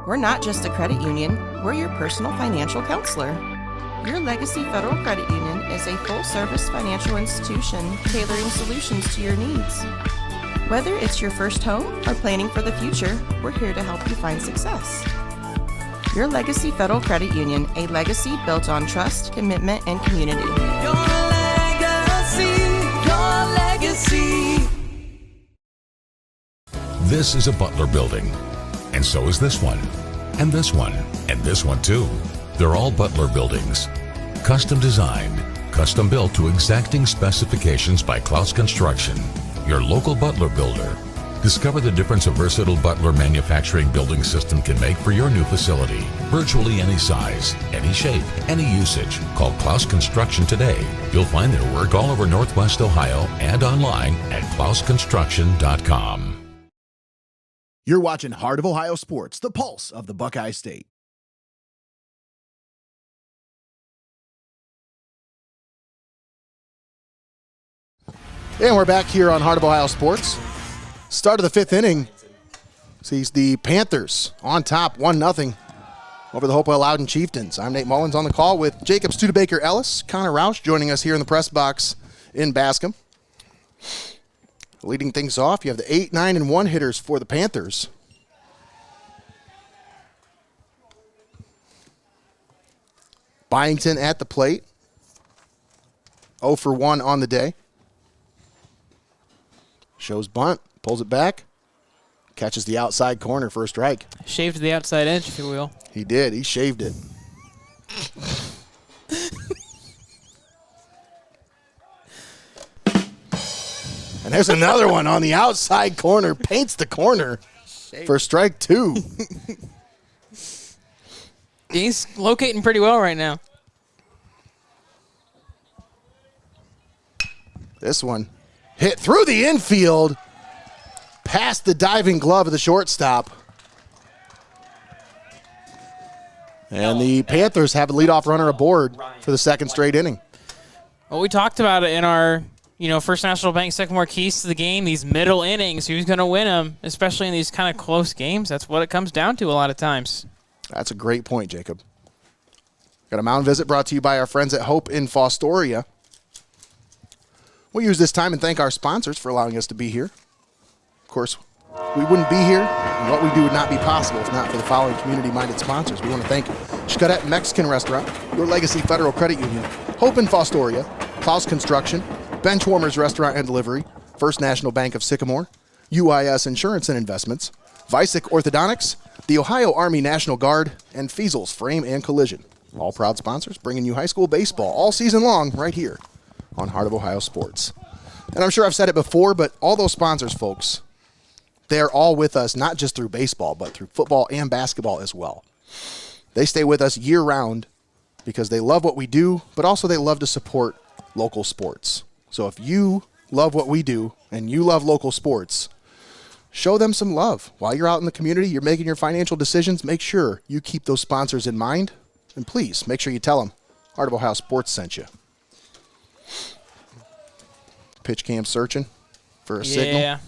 We're not just a credit union, we're your personal financial counselor. Your Legacy Federal Credit Union is a full-service financial institution tailoring solutions to your needs. Whether it's your first home or planning for the future, we're here to help you find success. Your Legacy Federal Credit Union, a legacy built on trust, commitment, and community. Your legacy. This is a Butler building, and so is this one, and this one, and this one too. They're all Butler buildings. Custom designed, custom built to exacting specifications by Clouse Construction, your local Butler builder. Discover the difference a versatile Butler manufacturing building system can make for your new facility. Virtually any size, any shape, any usage. Call Clouse Construction today. You'll find their work all over Northwest Ohio and online at clouseconstruction.com. You're watching Heart of Ohio Sports, the pulse of the Buckeye State. And we're back here on Heart of Ohio Sports. Start of the 5th inning sees the Panthers on top 1-0 over the Hopewell-Loudon Chieftains. I'm Nate Mullins on the call with Jacob Studebaker-Ellis, Connor Roush joining us here in the press box in Bascom. Leading things off, you have the 8, 9, and 1 hitters for the Panthers. Byington at the plate. 0 for 1 on the day. Shows bunt, pulls it back, catches the outside corner for a strike. Shaved the outside edge, if you will. He did. He shaved it. And there's another one on the outside corner. Paints the corner for strike 2. He's locating pretty well right now. This one hit through the infield, past the diving glove of the shortstop. And the Panthers have a leadoff runner aboard for the second straight inning. Well, we talked about it in our, First National Bank Sycamore keys to the game, these middle innings, who's going to win them, especially in these kind of close games. That's what it comes down to a lot of times. That's a great point, Jacob. Got a mound visit brought to you by our friends at Hope in Fostoria. We'll use this time and thank our sponsors for allowing us to be here. Of course, we wouldn't be here, and what we do would not be possible if not for the following community-minded sponsors. We want to thank Xcaret Mexican Restaurant, Your Legacy Federal Credit Union, Hope in Fostoria, Clouse Construction, Benchwarmers Restaurant and Delivery, First National Bank of Sycamore, UIS Insurance and Investments, Vicek Orthodontics, the Ohio Army National Guard, and Feasel's Frame and Collision. All proud sponsors bringing you high school baseball all season long right here on Heart of Ohio Sports. And I'm sure I've said it before, but all those sponsors, folks, they're all with us, not just through baseball, but through football and basketball as well. They stay with us year-round because they love what we do, but also they love to support local sports. So if you love what we do and you love local sports, show them some love. While you're out in the community, you're making your financial decisions, make sure you keep those sponsors in mind. And please, make sure you tell them Heart of Ohio Sports sent you. Pitch cam searching for a signal. Yeah.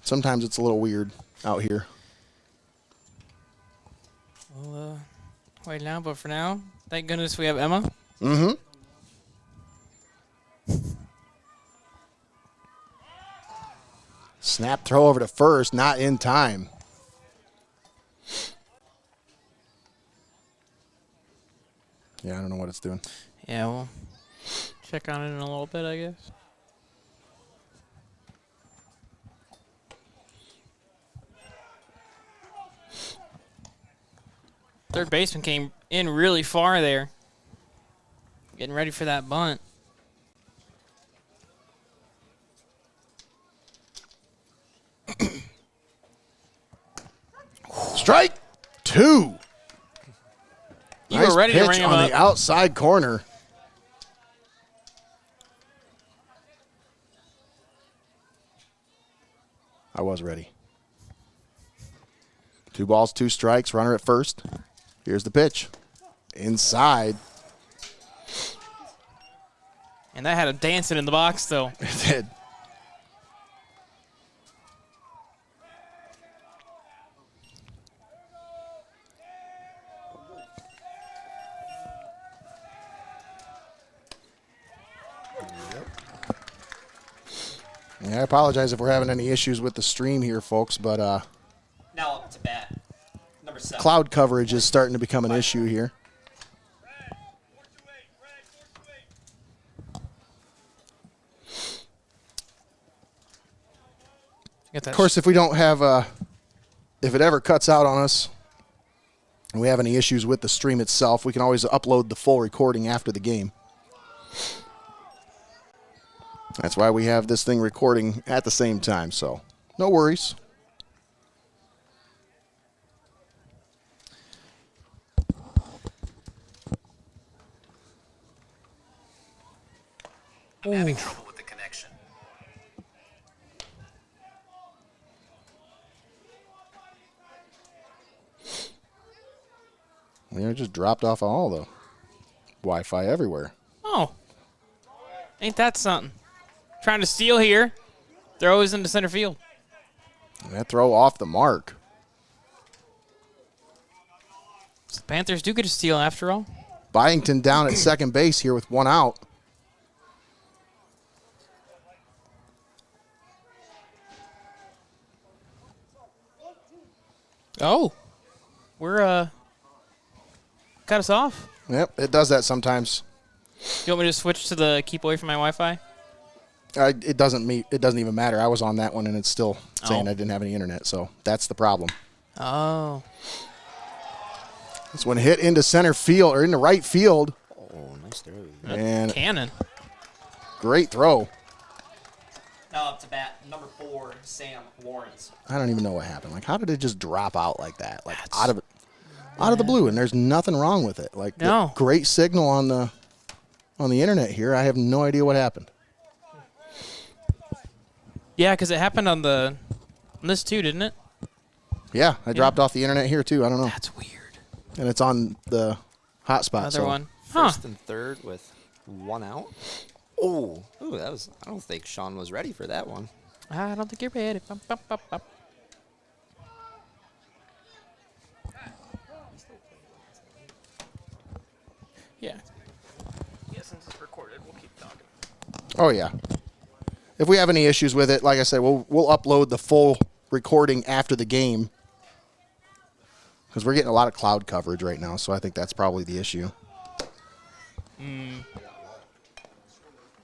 Sometimes it's a little weird out here. We'll wait now, but for now, thank goodness we have Emma. Mm-hmm. Snap throw over to first, not in time. Yeah, I don't know what it's doing. Yeah, we'll check on it in a little bit, I guess. Third baseman came in really far there. Getting ready for that bunt. Strike 2. You were ready to pitch ring him on up. the outside corner. I was ready. 2 balls, 2 strikes, runner at first. Here's the pitch. Inside. And that had him dancing in the box, though. It did. Yeah, I apologize if we're having any issues with the stream here, folks, but Now up to bat. Number 7. cloud coverage is starting to become an issue here. Of course, if we don't have, if it ever cuts out on us and we have any issues with the stream itself, we can always upload the full recording after the game. That's why we have this thing recording at the same time, so no worries. I'm having trouble with the connection. We just dropped off all the Wi-Fi everywhere. Oh. Ain't that something? Trying to steal here. Throws into center field. That throw off the mark. So the Panthers do get a steal after all. Byington down at second base here with 1 out. Oh. We're, cut us off. Yep, it does that sometimes. You want me to switch to the keep away from my Wi-Fi? It doesn't even matter. I was on that one, and it's still saying Oh. I didn't have any internet, so that's the problem. Oh. This one hit into center field, or into right field. Oh, nice throw. And cannon. Great throw. Now up to bat. Number 4, Sam Lawrence. I don't even know what happened. Like, how did it just drop out like that? Like, out of the blue, and there's nothing wrong with it. Like, No. Great signal on the internet here. I have no idea what happened. Yeah, because it happened on this too, didn't it? Yeah, I dropped off the internet here too. I don't know. That's weird. And it's on the hotspot. Another so. one. First and third with 1 out. Oh, ooh, that was. I don't think Sean was ready for that one. I don't think you're ready. Bum, bum, bum, bum. Yeah. Yeah, since it's recorded, we'll keep talking. Oh yeah. If we have any issues with it, like I said, we'll upload the full recording after the game because we're getting a lot of cloud coverage right now. So I think that's probably the issue.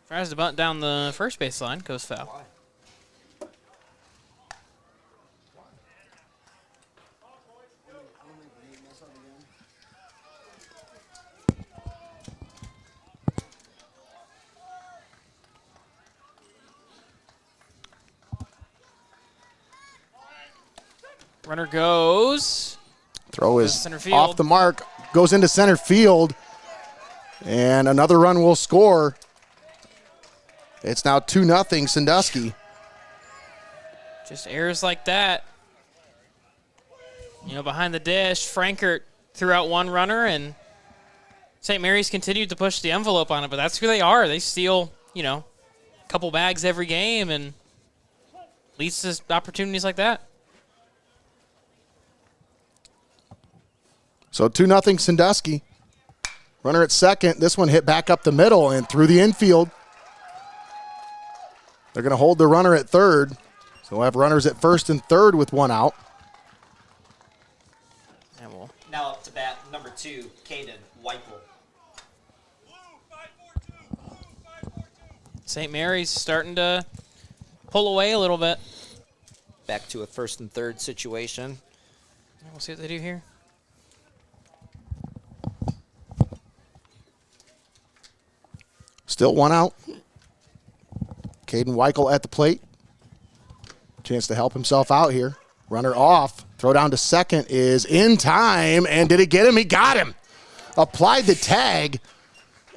Tries to bunt down the first base line, goes foul. Runner goes. Throw is center field. off the mark, goes into center field, and another run will score. It's now 2-0 Sandusky. Just errors like that. You know, behind the dish, Frankert threw out one runner, and St. Mary's continued to push the envelope on it, but that's who they are. They steal, you know, a couple bags every game and leads to opportunities like that. So 2-0 Sandusky. Runner at second. This one hit back up the middle and through the infield. They're going to hold the runner at third. So we'll have runners at first and third with 1 out. And we'll Now up to bat. Number 2, Caden Weichel. St. Mary's starting to pull away a little bit. Back to a 1st and 3rd situation. We'll see what they do here. Still 1 out. Caden Weichel at the plate. Chance to help himself out here. Runner off. Throw down to second is in time. And did he get him? He got him. Applied the tag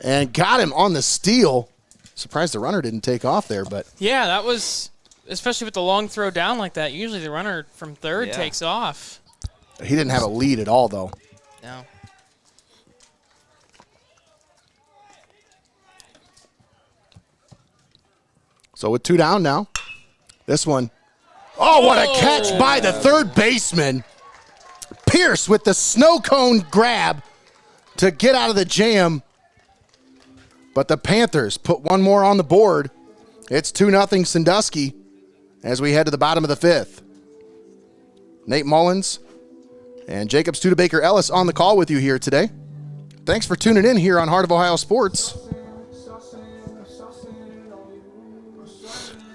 and got him on the steal. Surprised the runner didn't take off there, but. Yeah, that was, especially with the long throw down like that, usually the runner from third takes off. He didn't have a lead at all, though. No. So with 2 down now, this one. Oh, what a catch by the third baseman. Pierce with the snow cone grab to get out of the jam. But the Panthers put one more on the board. It's 2-0 Sandusky as we head to the bottom of the 5th. Nate Mullins and Jacob Studebaker-Ellis on the call with you here today. Thanks for tuning in here on Heart of Ohio Sports.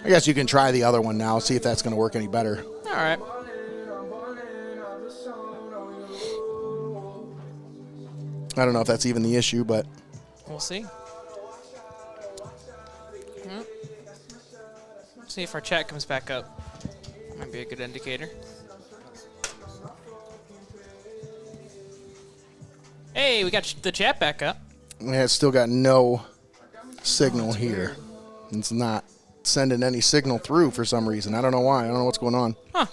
I guess you can try the other one now, see if that's going to work any better. All right. I don't know if that's even the issue, but we'll see. See if our chat comes back up. Might be a good indicator. Hey, we got the chat back up. It's still got no signal here. It's not sending any signal through for some reason. I don't know why. I don't know what's going on. Huh.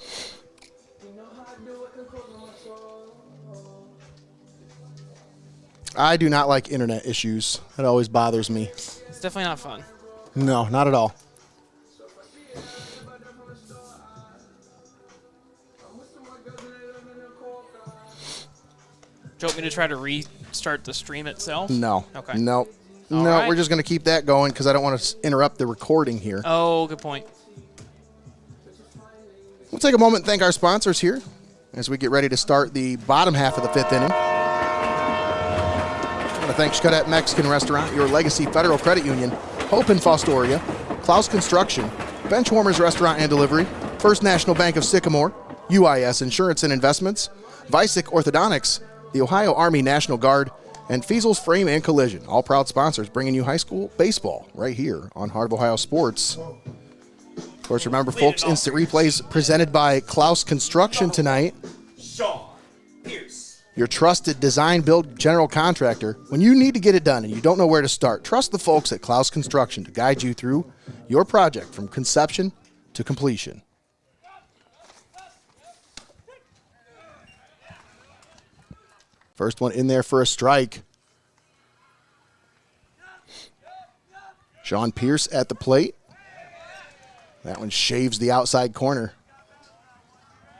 I do not like internet issues. It always bothers me. It's definitely not fun. No, not at all. Do you want me to try to restart the stream itself? No. Okay. No. All no, right. We're just going to keep that going because I don't want to interrupt the recording here. Oh, good point. We'll take a moment and thank our sponsors here as we get ready to start the bottom half of the 5th inning. I want to thank Xcaret Mexican Restaurant, Your Legacy Federal Credit Union, Hope in Fostoria, Clouse Construction, Benchwarmers Restaurant and Delivery, First National Bank of Sycamore, UIS Insurance and Investments, Vicek Orthodontics, the Ohio Army National Guard, and Feasel's Frame and Collision, all proud sponsors bringing you high school baseball right here on Heart of Ohio Sports. Of course, remember, folks, instant replays presented by Clouse Construction tonight. Sean Pierce. Your trusted design build general contractor. When you need to get it done and you don't know where to start, trust the folks at Clouse Construction to guide you through your project from conception to completion. First one in there for a strike. Sean Pierce at the plate. That one shaves the outside corner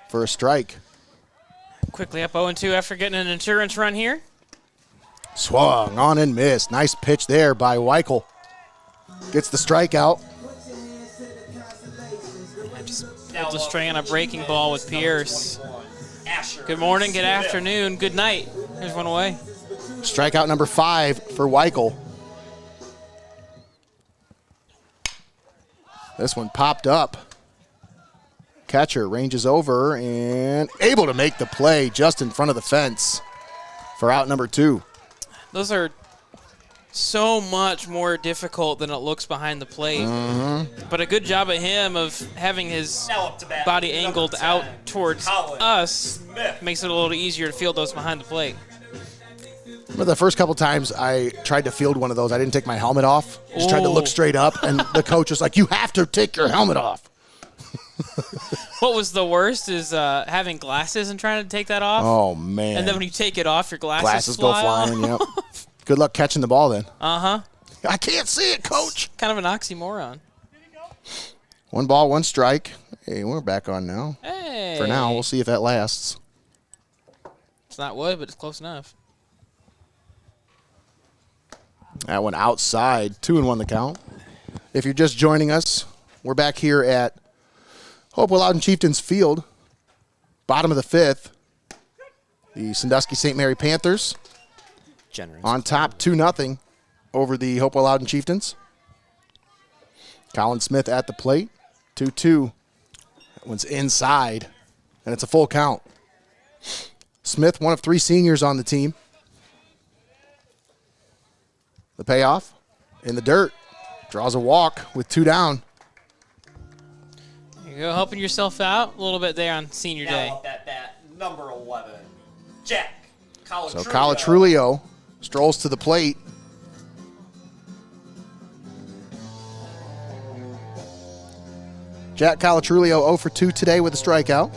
for a strike. Quickly up 0-2 after getting an insurance run here. Swung on and missed. Nice pitch there by Weichel. Gets the strikeout. Pulled the string on a breaking ball with Pierce. Good morning, good afternoon, good night. There's one away. Strikeout number 5 for Weichel. This one popped up. Catcher ranges over and able to make the play just in front of the fence for out number 2. Those are so much more difficult than it looks behind the plate. But a good job of him of having his body angled out towards us makes it a little easier to field those behind the plate. But the first couple times I tried to field one of those, I didn't take my helmet off. Just tried to look straight up, and the coach was like, you have to take your helmet off. What was the worst is having glasses and trying to take that off. Oh, man. And then when you take it off, your Glasses go fly flying, off. yep. Good luck catching the ball then. Uh-huh. I can't see it, coach. Kind of an oxymoron. 1 ball, 1 strike. Hey, we're back on now. Hey. For now, we'll see if that lasts. It's not wood, but it's close enough. That one outside, 2-1 the count. If you're just joining us, we're back here at Hopewell-Loudon Chieftains Field, bottom of the 5th. The Sandusky St. Mary Panthers on top 2-0 over the Hopewell-Loudon Chieftains. Colin Smith at the plate. 2-2. That one's inside, and it's a full count. Smith, one of 3 seniors on the team. The payoff in the dirt. Draws a walk with 2 down. There you go, helping yourself out a little bit there on senior day. Now up at bat, number 11, Jack Calatrulio. So Calatrulio strolls to the plate. Jack Calatrulio 0 for 2 today with a strikeout.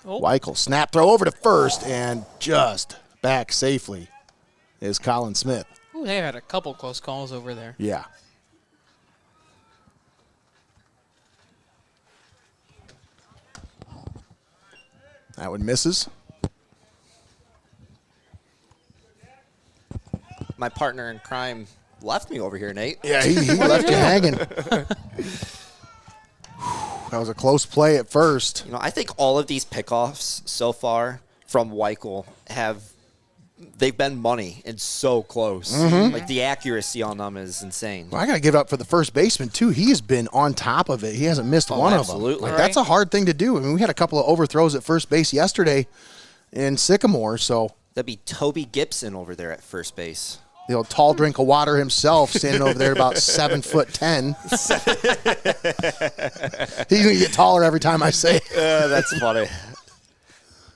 Weichel, snap throw over to first, and just back safely is Colin Smith. Ooh, they've had a couple close calls over there. Yeah. That one misses. My partner in crime left me over here, Nate. Yeah, he left you hanging. That was a close play at first. You know, I think all of these pickoffs so far from Weichel they've been money and so close. Mhm. Like, the accuracy on them is insane. Well, I got to give up for the first baseman, too. He has been on top of it. He hasn't missed one of them. absolutely. Like, that's a hard thing to do. I mean, we had a couple of overthrows at first base yesterday in Sycamore, so. That'd be Toby Gibson over there at first base. The old tall drink of water himself, standing over there about 7'10". He's going to get taller every time I say it. That's funny.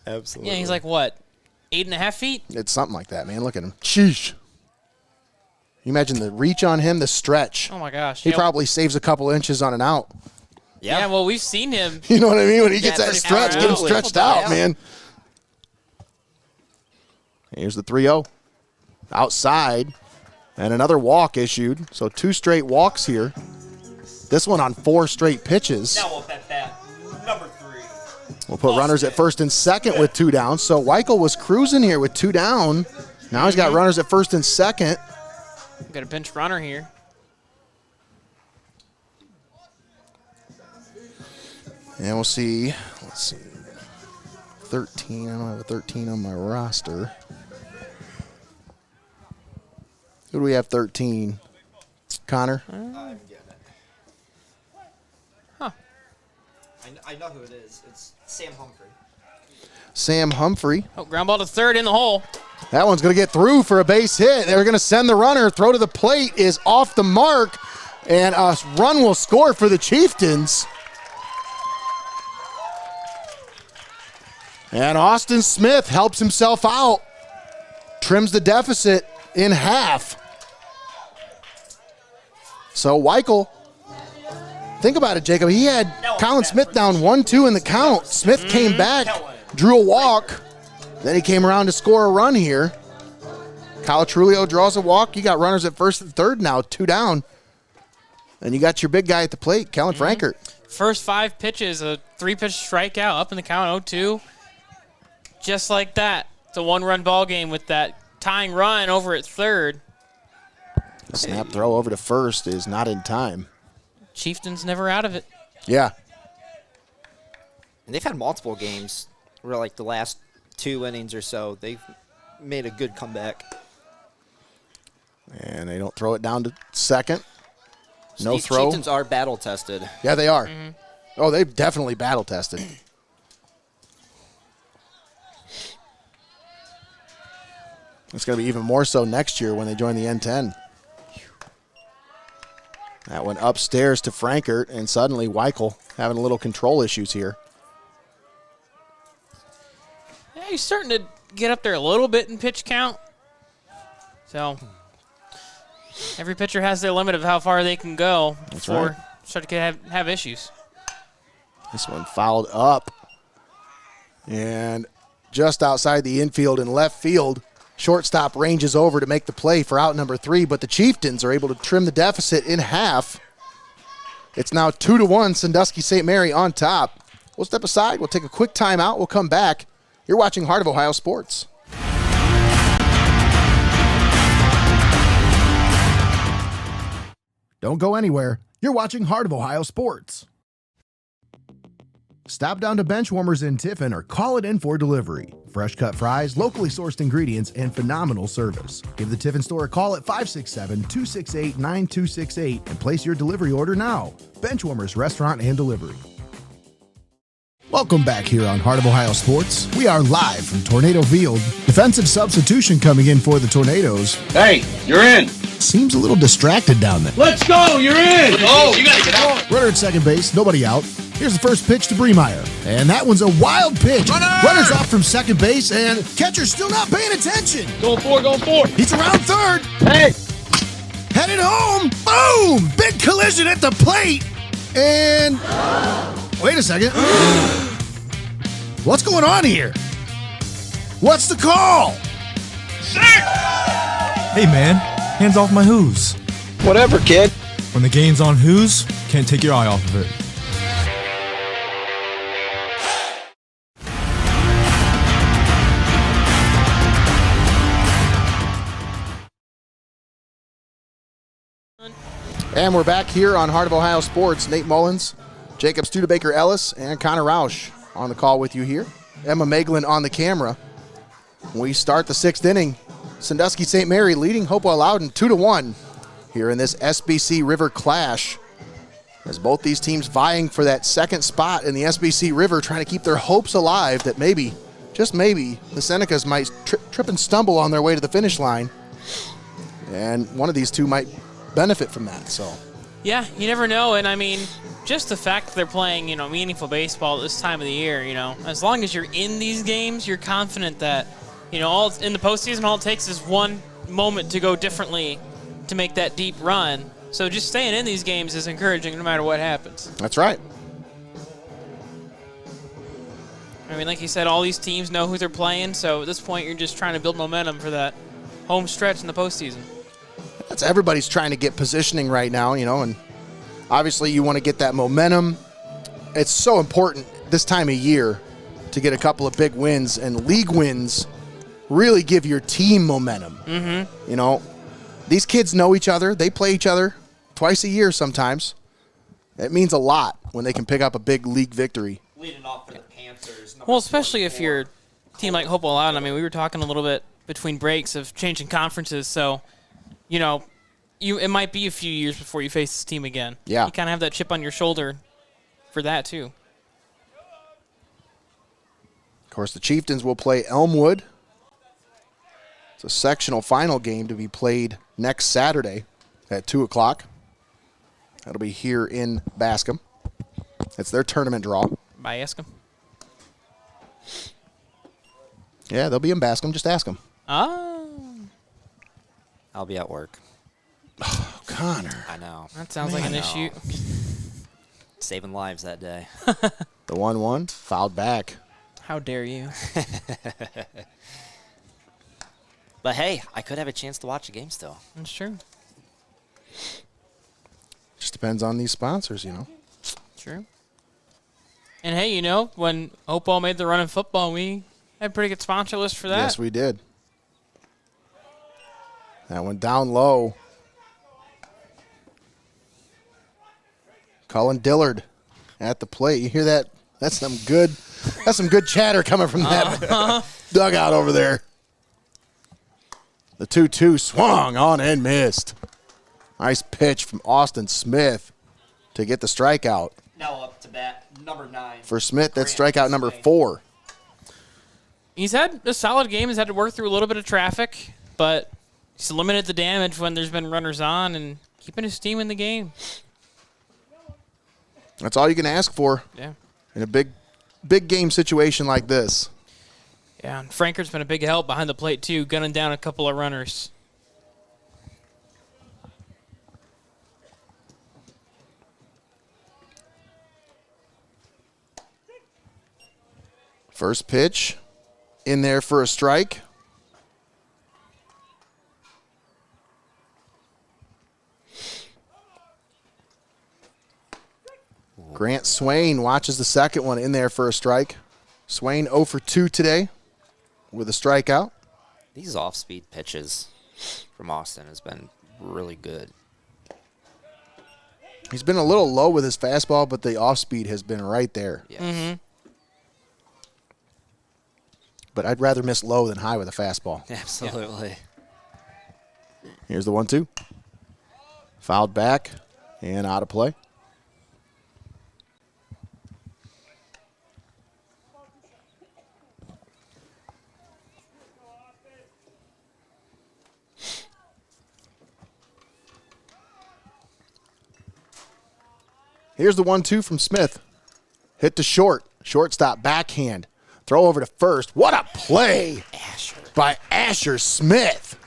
Absolutely. Yeah, he's like, what, 8.5 feet? It's something like that, man. Look at him. Sheesh. You imagine the reach on him, the stretch. Oh, my gosh. He Yeah. probably saves a couple inches on an out. Yeah, well, we've seen him. You know what I mean? When he gets Yeah, that pretty stretch, far get him out. stretched Yeah. out, man. Here's the 3-0. Outside. And another walk issued. So 2 straight walks here. This one on 4 straight pitches. Now up at bat, number 3. We'll put runners at first and second with 2 down. So Weichel was cruising here with 2 down. Now he's got runners at first and second. Got a bench runner here. And we'll see. Let's see. 13. I don't have a 13 on my roster. Who do we have 13? Connor? I'm getting it. Huh. I know who it is. It's Sam Humphrey. Sam Humphrey. Oh, ground ball to third in the hole. That one's going to get through for a base hit. They're going to send the runner. Throw to the plate is off the mark. And a run will score for the Chieftains. And Austin Smith helps himself out. Trims the deficit in half. So Weichel, think about it, Jacob. He had Colin Smith down 1-2 in the count. Smith came back, drew a walk. Then he came around to score a run here. Calatrulio draws a walk. You got runners at first and third now, 2 down. And you got your big guy at the plate, Kellen Frankert. First 5 pitches, a 3-pitch strikeout, up in the count, 0-2. Just like that. It's a 1-run ball game with that tying run over at third. Snap throw over to first is not in time. Chieftains never out of it. Yeah. And they've had multiple games where, like, the last 2 innings or so, they've made a good comeback. And they don't throw it down to second. So No these throw. Chieftains are battle-tested. Yeah, they are. Oh, they've definitely battle-tested. It's going to be even more so next year when they join the N10. That went upstairs to Frankert, and suddenly Weichel having a little control issues here. Yeah, he's starting to get up there a little bit in pitch count. So every pitcher has their limit of how far they can go before start to have issues. This one fouled up. And just outside the infield and left field, shortstop ranges over to make the play for out number 3, but the Chieftains are able to trim the deficit in half. It's now 2-1, Sandusky St. Mary on top. We'll step aside. We'll take a quick timeout. We'll come back. You're watching Heart of Ohio Sports. Don't go anywhere. You're watching Heart of Ohio Sports. Stop down to Benchwarmers in Tiffin or call it in for delivery. Fresh cut fries, locally sourced ingredients, and phenomenal service. Give the Tiffin store a call at 567-268-9268 and place your delivery order now. Benchwarmers Restaurant and Delivery. Welcome back here on Heart of Ohio Sports. We are live from Tornado Field. Defensive substitution coming in for the Tornadoes. Hey, you're in. Seems a little distracted down there. Let's go, you're in. Oh, you gotta get out. Runner at second base, nobody out. Here's the first pitch to Bremeyer. And that one's a wild pitch. Runner's off from second base, and catcher's still not paying attention. Going for. He's around third. Hey. Headed home. Boom! Big collision at the plate. And wait a second. What's going on here? What's the call? Hey, man. Hands off my who's. Whatever, kid. When the game's on who's, can't take your eye off of it. And we're back here on Heart of Ohio Sports. Nate Mullins, Jacob Studebaker-Ellis, and Connor Roush on the call with you here. Emma Maeglin on the camera. We start the sixth inning. Sandusky St. Mary leading Hopewell-Loudon 2-1 here in this SBC River clash. As both these teams vying for that second spot in the SBC River, trying to keep their hopes alive that maybe, just maybe, the Senecas might trip and stumble on their way to the finish line. And one of these two might benefit from that. So yeah, you never know. And I mean, just the fact that they're playing, meaningful baseball at this time of the year, as long as you're in these games, you're confident that, all in the postseason, all it takes is one moment to go differently to make that deep run. So just staying in these games is encouraging no matter what happens. That's right. I mean, like you said, all these teams know who they're playing, so at this point you're just trying to build momentum for that home stretch in the postseason. That's everybody's trying to get positioning right now, and obviously you want to get that momentum. It's so important this time of year to get a couple of big wins, and league wins really give your team momentum. Mm-hmm. These kids know each other. They play each other twice a year sometimes. It means a lot when they can pick up a big league victory. Leading off for the Panthers. Well, especially if you're a team like Hopewell-Loudon. I mean, we were talking a little bit between breaks of changing conferences, so it might be a few years before you face this team again. Yeah. You kind of have that chip on your shoulder for that, too. Of course, the Chieftains will play Elmwood. It's a sectional final game to be played next Saturday at 2 o'clock. That'll be here in Bascom. It's their tournament draw. Bascom? Yeah, they'll be in Bascom. Just ask them. Oh. I'll be at work. Oh, Connor. I know. That sounds like an issue. Saving lives that day. The 1-1, fouled back. How dare you? But hey, I could have a chance to watch the game still. That's true. Just depends on these sponsors, True. And hey, when Hopewell made the run in football, we had a pretty good sponsor list for that. Yes, we did. That went down low. Cullen Dillard at the plate. You hear that? That's some good chatter coming from that dugout over there. The 2-2 swung on and missed. Nice pitch from Austin Smith to get the strikeout. Now up to bat, number 9. For Smith, that's strikeout number 4. He's had a solid game. He's had to work through a little bit of traffic, but he's limited the damage when there's been runners on and keeping his team in the game. That's all you can ask for. Yeah. In a big game situation like this. Yeah, and Franker's been a big help behind the plate, too, gunning down a couple of runners. First pitch in there for a strike. Grant Swain watches the second one in there for a strike. Swain 0 for 2 today with a strikeout. These off-speed pitches from Austin has been really good. He's been a little low with his fastball, but the off speed has been right there. Yes. Mm-hmm. But I'd rather miss low than high with a fastball. Absolutely. Here's the 1-2. Fouled back and out of play. Here's the 1-2 from Smith. Hit to short. Shortstop backhand. Throw over to first. What a play by Asher Smith.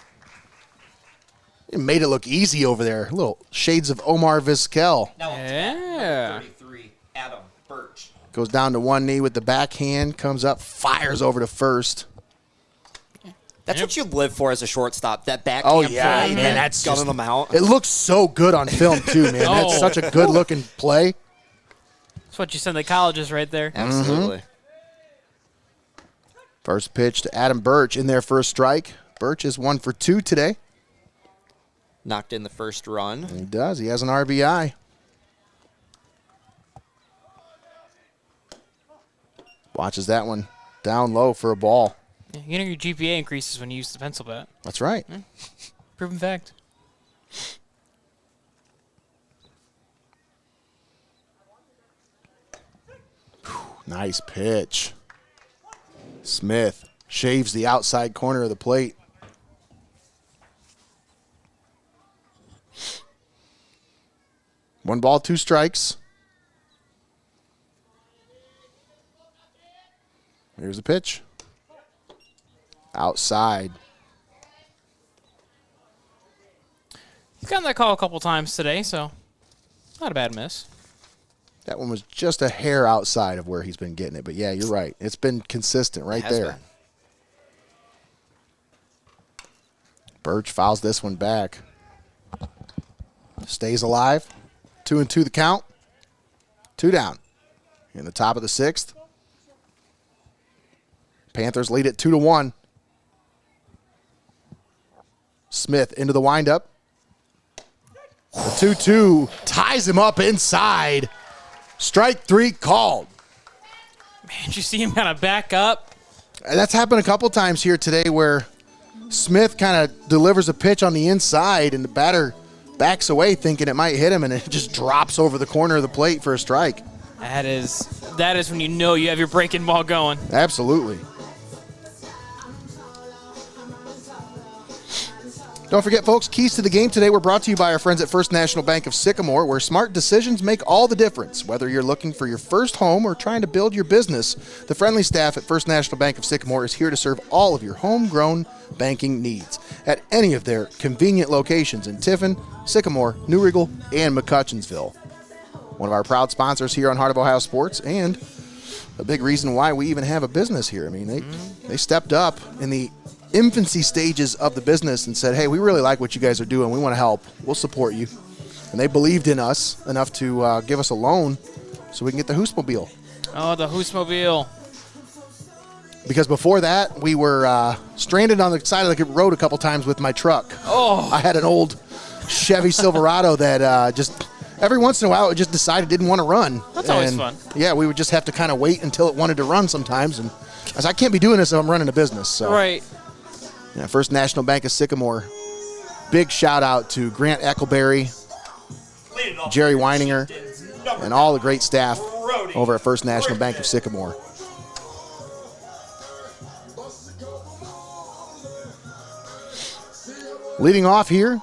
It made it look easy over there. Little shades of Omar Vizquel. Now, Yeah. 33, Adam Birch. Goes down to one knee with the backhand. Comes up, fires over to first. That's what you live for as a shortstop. That backhand Oh, yeah, play, man. that That's gunning just, them out. It looks so good on film, too, man. That's Oh. such a good-looking play. That's what you send the colleges right there. Absolutely. First pitch to Adam Birch in their first strike. Birch is 1 for 2 today. Knocked in the first run. He does. He has an RBI. Watches that one down low for a ball. Yeah, you know your GPA increases when you use the pencil bat. That's right. Yeah. Proven fact. Nice pitch. Smith shaves the outside corner of the plate. One ball, 2 strikes. Here's the pitch. Outside. He's gotten that call a couple times today, so not a bad miss. That one was just a hair outside of where he's been getting it. But, yeah, you're right. It's been consistent right there. Been. Birch fouls this one back. Stays alive. 2-2 the count. 2 down. In the top of the 6th. Panthers lead it 2-1. Smith into the windup. The 2-2 ties him up inside. Strike 3 called. Man, did you see him kind of back up? That's happened a couple times here today where Smith kind of delivers a pitch on the inside and the batter backs away thinking it might hit him and it just drops over the corner of the plate for a strike. That is when you know you have your breaking ball going. Absolutely. Don't forget, folks, keys to the game today were brought to you by our friends at First National Bank of Sycamore, where smart decisions make all the difference. Whether you're looking for your first home or trying to build your business, the friendly staff at First National Bank of Sycamore is here to serve all of your homegrown banking needs at any of their convenient locations in Tiffin, Sycamore, New Riegel, and McCutcheonsville. One of our proud sponsors here on Heart of Ohio Sports and a big reason why we even have a business here. I mean, they stepped up in the infancy stages of the business and said, hey, we really like what you guys are doing. We want to help. We'll support you. And they believed in us enough to give us a loan so we can get the Hoosmobile. Oh, the Hoosmobile. Because before that, we were stranded on the side of the road a couple times with my truck. Oh. I had an old Chevy Silverado that just every once in a while it just decided it didn't want to run. That's always fun. Yeah, we would just have to kind of wait until it wanted to run sometimes. And I was, I can't be doing this if I'm running a business. So. Right. Yeah, First National Bank of Sycamore. Big shout out to Grant Eckleberry, Jerry Weininger, and all the great staff over at First National Bank of Sycamore. Leading off here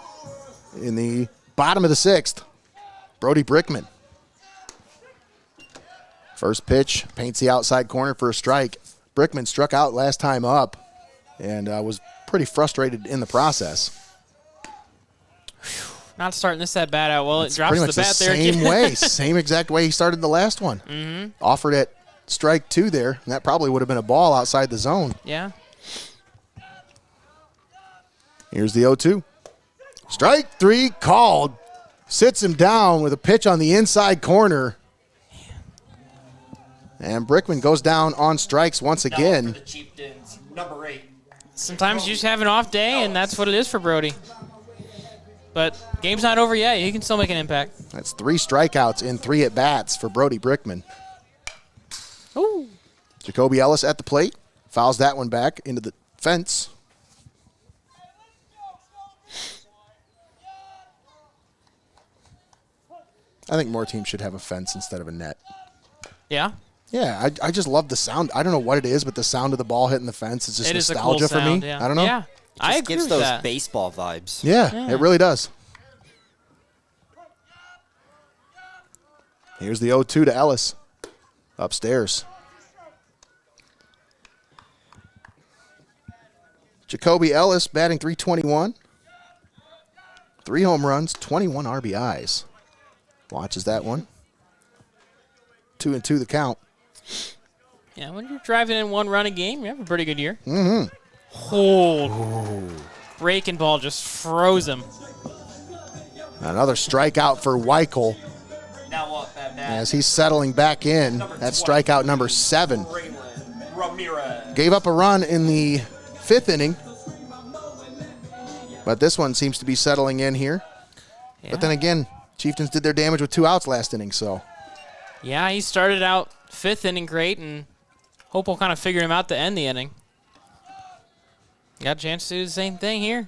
in the bottom of the 6th, Brody Brickman. First pitch, paints the outside corner for a strike. Brickman struck out last time up and was pretty frustrated in the process. Not starting this at bat out well. It It's drops pretty the much bat there. Same way, same exact way he started the last one. Mm-hmm. Offered at strike 2 there, and that probably would have been a ball outside the zone. Yeah. Here's the 0-2. Strike 3 called. Sits him down with a pitch on the inside corner. And Brickman goes down on strikes once again. Now for the Chieftains, number 8. Sometimes you just have an off day, and that's what it is for Brody. But game's not over yet. He can still make an impact. That's 3 strikeouts in 3 at-bats for Brody Brickman. Ooh. Jacoby-Ellis at the plate. Fouls that one back into the fence. I think more teams should have a fence instead of a net. Yeah? Yeah, I just love the sound. I don't know what it is, but the sound of the ball hitting the fence is just It is nostalgia a cool for sound, me. yeah. I don't know. Yeah, I Just agree gives with those that. baseball vibes. Yeah, it really does. Here's the 0-2 to Ellis. Upstairs. Jacoby-Ellis batting .321. 3 home runs, 21 RBIs. Watches that one. 2-2 the count. Yeah, when you're driving in 1 run a game, you have a pretty good year. Mm-hmm. Breaking ball just froze him. Another strikeout for Weichel Now up at bat. as he's settling back in. That's strikeout number 7. Ramirez. Gave up a run in the 5th inning. But this one seems to be settling in here. Yeah. But then again, Chieftains did their damage with 2 outs last inning, so. Yeah, he started out 5th inning great, and Hopewell kind of figured him out to end the inning. Got a chance to do the same thing here.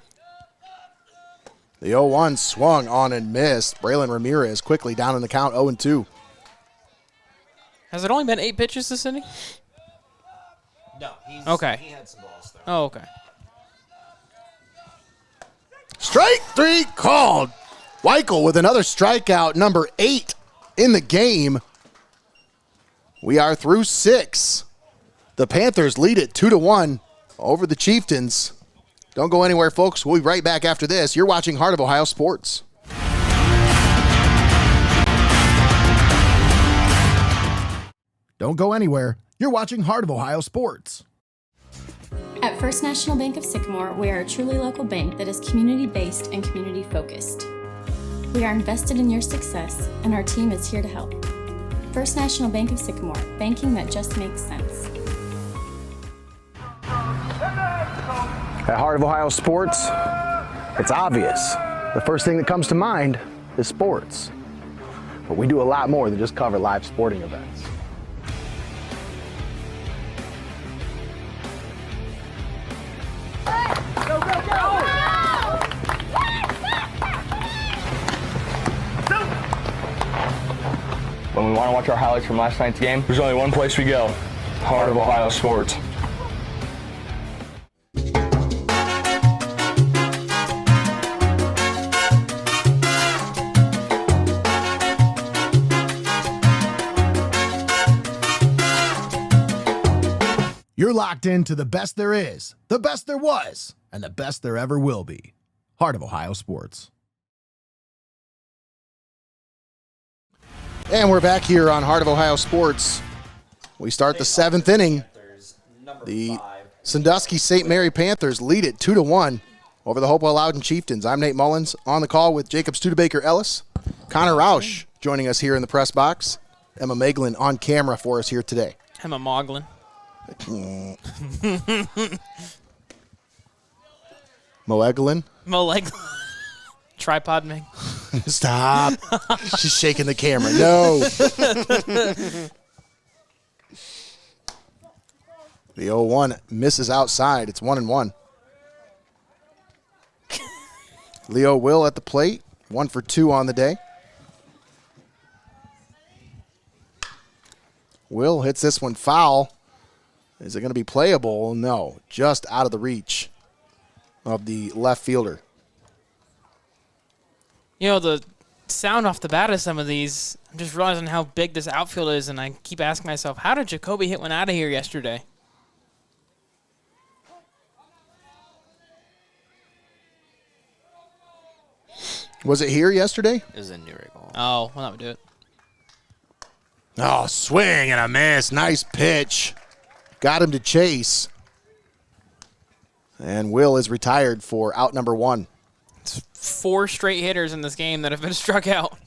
The 0-1 swung on and missed. Braylon Ramirez quickly down in the count, 0-2. Has it only been 8 pitches this inning? No, he had some balls thrown. Oh, okay. Strike 3 called. Weichel with another strikeout, number 8 in the game. We are through 6. The Panthers lead it 2-1 over the Chieftains. Don't go anywhere, folks. We'll be right back after this. You're watching Heart of Ohio Sports. Don't go anywhere. You're watching Heart of Ohio Sports. At First National Bank of Sycamore, we are a truly local bank that is community-based and community-focused. We are invested in your success, and our team is here to help. First National Bank of Sycamore, banking that just makes sense. At Heart of Ohio Sports, it's obvious. The first thing that comes to mind is sports. But we do a lot more than just cover live sporting events. Go, go, go! When we want to watch our highlights from last night's game, there's only one place we go: Heart of Ohio Sports. You're locked into the best there is, the best there was, and the best there ever will be. Heart of Ohio Sports. And we're back here on Heart of Ohio Sports. We start the 7th inning. The Sandusky St. Mary Panthers lead it 2-1 over the Hopewell-Loudon Chieftains. I'm Nate Mullins on the call with Jacob Studebaker-Ellis. Connor Roush joining us here in the press box. Emma Meglin on camera for us here today. Emma Moglin. Moeglin. Tripod Meg. Stop. She's shaking the camera. No. The 0-1 misses outside. It's 1-1. Leo Will at the plate. 1 for 2 on the day. Will hits this one foul. Is it going to be playable? No. Just out of the reach of the left fielder. You know, the sound off the bat of some of these, I'm just realizing how big this outfield is, and I keep asking myself, how did Jacoby hit one out of here yesterday? Was it here yesterday? It was in New York. Oh, well, that would do it. Oh, swing and a miss. Nice pitch. Got him to chase. And Will is retired for out number 1. It's 4 straight hitters in this game that have been struck out.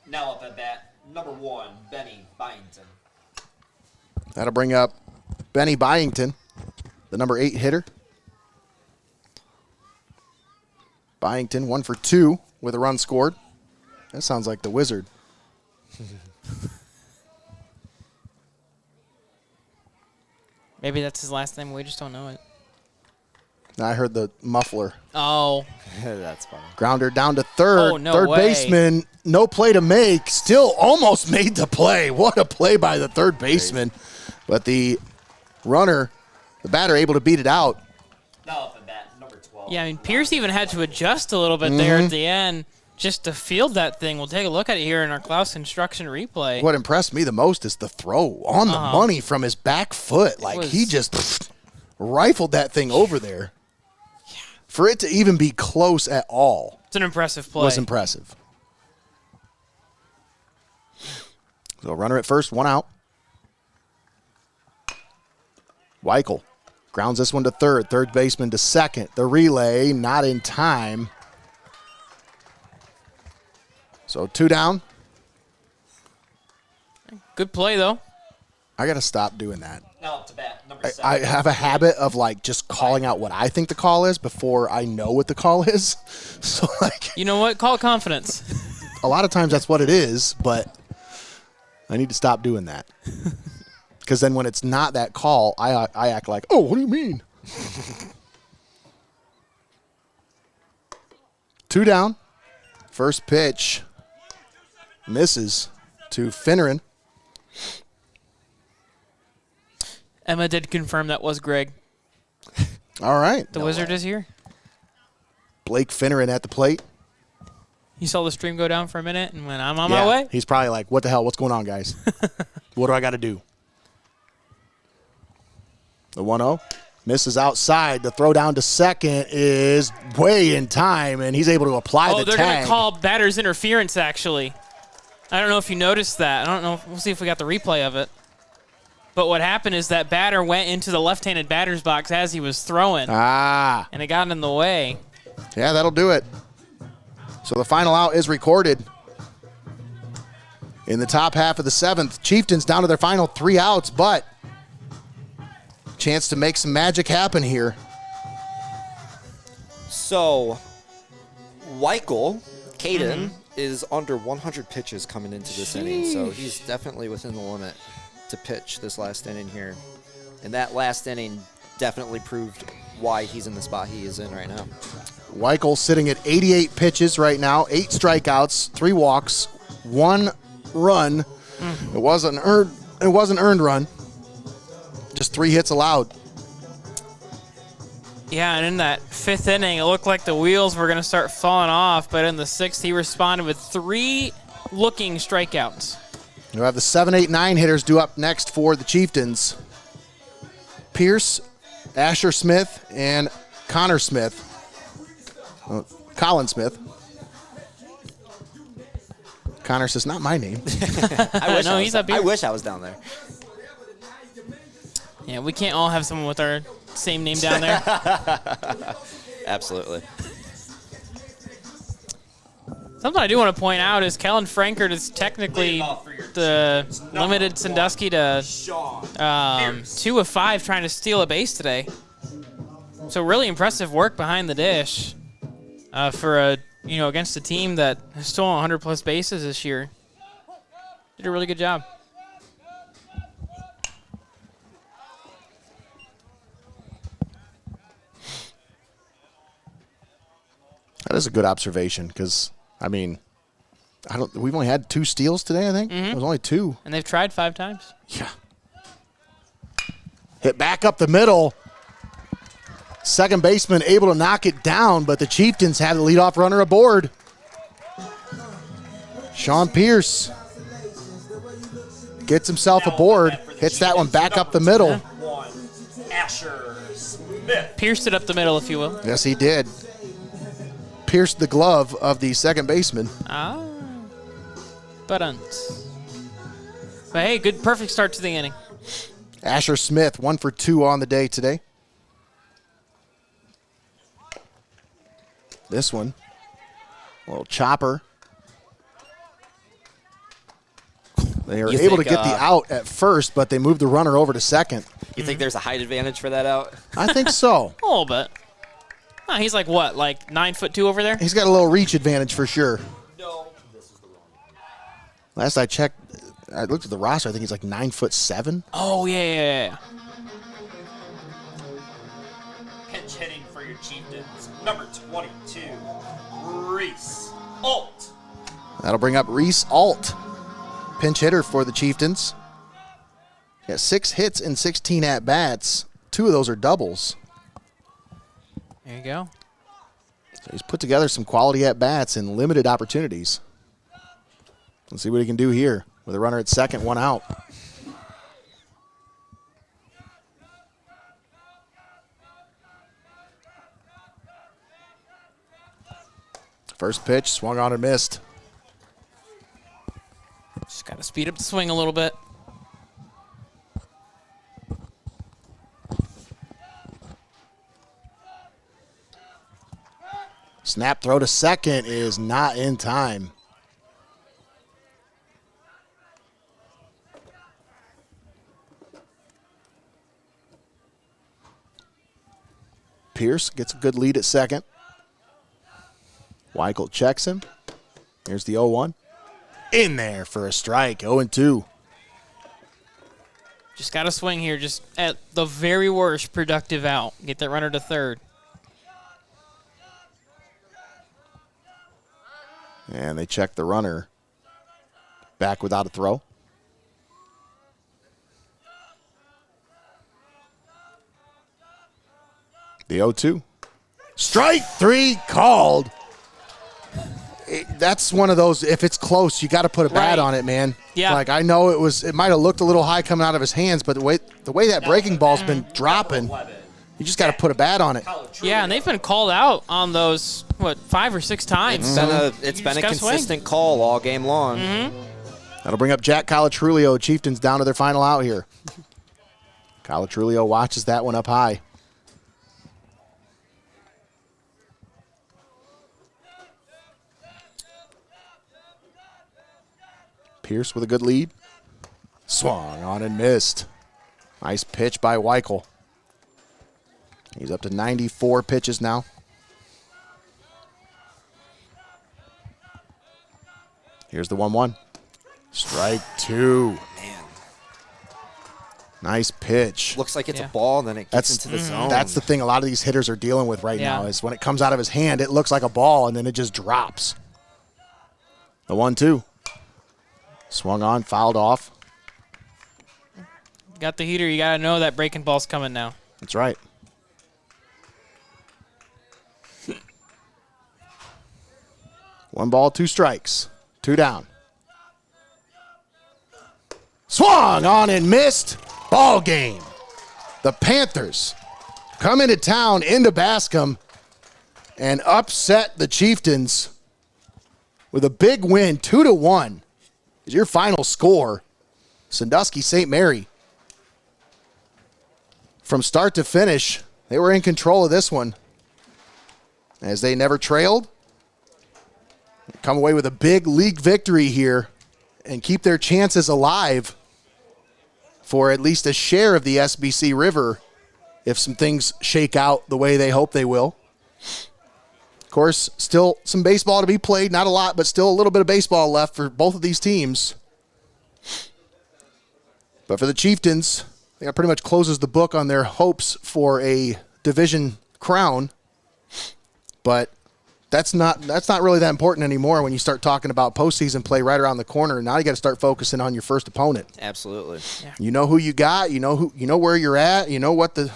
Now up at bat, number 1, Benny Byington. That'll bring up Benny Byington, the number 8 hitter. Byington 1 for 2 with a run scored. That sounds like the Wizard. Maybe that's his last name. We just don't know it. I heard the muffler. Oh. That's funny. Grounder down to third. Oh, no third way. baseman, no play to make. Still almost made the play. What a play by the third baseman. But the runner, the batter, able to beat it out. Now up at bat, number 12. Yeah, I mean, Pierce even had to adjust a little bit there at the end just to field that thing. We'll take a look at it here in our Clouse Construction replay. What impressed me the most is the throw on the money from his back foot. Like, he just rifled that thing over there. For it to even be close at all. It's an impressive play. Was impressive. So runner at first, 1 out. Weichel grounds this one to third. Third baseman to second. The relay not in time. So 2 down. Good play, though. I got to stop doing that. Now up to bat, number 7. I have a habit of, like, just calling out what I think the call is before I know what the call is. So, like, you know what? Call it confidence. a lot of times that's what it is, but I need to stop doing that. Because then when it's not that call, I act like, oh, what do you mean? 2 down. First pitch misses to Finneran. Emma did confirm that was Greg. All right. The Wizard is here. Blake Finneran at the plate. You saw the stream go down for a minute and went, I'm on my way. He's probably like, what the hell? What's going on, guys? What do I got to do? The 1-0 misses outside. The throw down to second is way in time, and he's able to apply the tag. Oh, they're going to call batter's interference, actually. I don't know if you noticed that. I don't know. We'll see if we got the replay of it. But what happened is that batter went into the left-handed batter's box as he was throwing. And it got in the way. Yeah, that'll do it. So the final out is recorded. In the top half of the 7th, Chieftains down to their final 3 outs, but chance to make some magic happen here. So, Weichel, Caden, is under 100 pitches coming into this inning, so he's definitely within the limit to pitch this last inning here. And that last inning definitely proved why he's in the spot he is in right now. Weichel sitting at 88 pitches right now, 8 strikeouts, 3 walks, 1 run. It wasn't an earned run. Just 3 hits allowed. Yeah, and in that 5th inning, it looked like the wheels were going to start falling off, but in the 6th, he responded with 3 looking strikeouts. We'll have the 7, 8, 9 hitters due up next for the Chieftains. Pierce, Asher Smith, and Connor Smith. Colin Smith. Connor says, not my name. I wish I was down there. Yeah, we can't all have someone with our same name down there. Absolutely. Something I do want to point out is Kellen Frankert is technically the limited Sandusky to 2 of 5 trying to steal a base today. So really impressive work behind the dish for against a team that has stolen 100+ bases this year. Did a really good job. That is a good observation because, I mean, we've only had 2 steals today, I think. It was only 2. And they've tried 5 times. Yeah. Hit back up the middle. Second baseman able to knock it down, but the Chieftains have the leadoff runner aboard. Sean Pierce gets himself aboard, hits that one back up the middle. Asher Smith. Pierced it up the middle, if you will. Yes, he did. Pierced the glove of the second baseman. But hey, good, perfect start to the inning. Asher Smith, 1 for 2 on the day today. This one, a little chopper. They are able to get the out at first, but they moved the runner over to second. You think there's a height advantage for that out? I think so. A little bit. Oh, he's like what, like 9'2" over there? He's got a little reach advantage for sure. No. Last I checked, I looked at the roster. I think he's like 9'7". Oh yeah. Pinch hitting for your Chieftains, number 22, Reese Alt. That'll bring up Reese Alt, pinch hitter for the Chieftains. Got 6 hits and 16 at-bats. 2 of those are doubles. There you go. So he's put together some quality at-bats and limited opportunities. Let's see what he can do here with a runner at second, 1 out. First pitch, swung on and missed. Just got to speed up the swing a little bit. Snap throw to second is not in time. Pierce gets a good lead at second. Weichel checks him. Here's the 0-1. In there for a strike, 0-2. Just got to swing here, just at the very worst, productive out. Get that runner to third. And they check the runner back without a throw. The 0-2. Strike 3 called. That's one of those, if it's close, you got to put a bat on it, man. Yeah. Like, I know it might have looked a little high coming out of his hands, but the way that breaking ball's been dropping, you just got to put a bat on it. Yeah, and they've been called out on those, 5 or 6 times. It's been a consistent call all game long. That'll bring up Jack Calatrulio. Chieftains down to their final out here. Calatrulio watches that one up high. Pierce with a good lead. Swung on and missed. Nice pitch by Weichel. He's up to 94 pitches now. Here's the 1-1. Strike 2. Man. Nice pitch. Looks like it's a ball, then it gets into the zone. That's the thing a lot of these hitters are dealing with right now is when it comes out of his hand, it looks like a ball, and then it just drops. The 1-2. Swung on, fouled off. Got the heater. You got to know that breaking ball's coming now. That's right. One ball, 2 strikes. 2 down. Swung on and missed. Ball game. The Panthers come into town, into Bascom, and upset the Chieftains with a big win, 2-1. Is your final score. Sandusky St. Mary. From start to finish, they were in control of this one. As they never trailed. They come away with a big league victory here and keep their chances alive for at least a share of the SBC River if some things shake out the way they hope they will. Of course, still some baseball to be played. Not a lot, but still a little bit of baseball left for both of these teams. But for the Chieftains, that pretty much closes the book on their hopes for a division crown. But that's not really that important anymore when you start talking about postseason play right around the corner. Now you got to start focusing on your first opponent. Absolutely. Yeah. You know who you got. You know where you're at. You know what the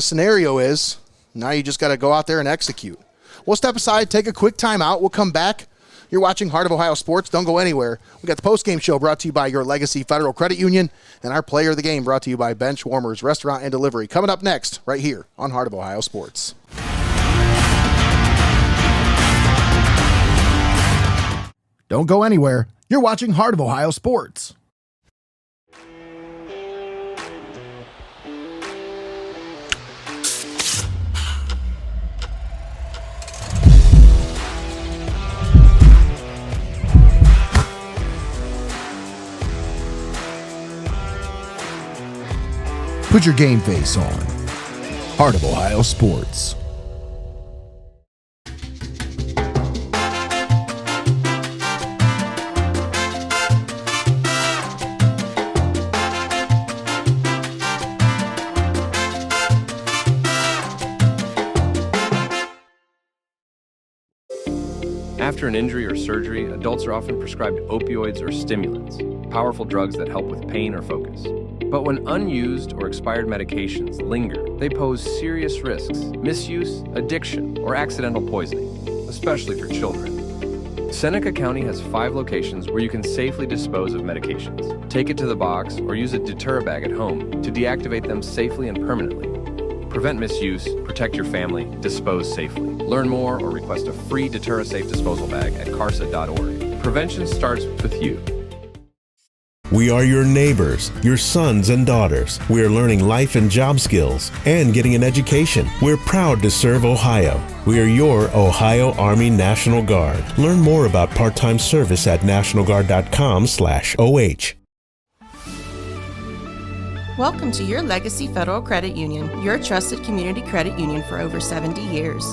scenario is. Now you just got to go out there and execute. We'll step aside, take a quick timeout. We'll come back. You're watching Heart of Ohio Sports. Don't go anywhere. We got the post-game show brought to you by Your Legacy Federal Credit Union and our player of the game brought to you by Benchwarmers Restaurant and Delivery. Coming up next, right here on Heart of Ohio Sports. Don't go anywhere. You're watching Heart of Ohio Sports. Put your game face on. Heart of Ohio Sports. After an injury or surgery, adults are often prescribed opioids or stimulants, powerful drugs that help with pain or focus. But when unused or expired medications linger, they pose serious risks: misuse, addiction, or accidental poisoning, especially for children. Seneca County has 5 locations where you can safely dispose of medications. Take it to the box or use a deter bag at home to deactivate them safely and permanently. Prevent misuse, protect your family, dispose safely. Learn more or request a free Deter-A-Safe disposal bag at carsa.org. Prevention starts with you. We are your neighbors, your sons and daughters. We are learning life and job skills and getting an education. We're proud to serve Ohio. We are your Ohio Army National Guard. Learn more about part-time service at nationalguard.com/OH. Welcome to your Legacy Federal Credit Union, your trusted community credit union for over 70 years.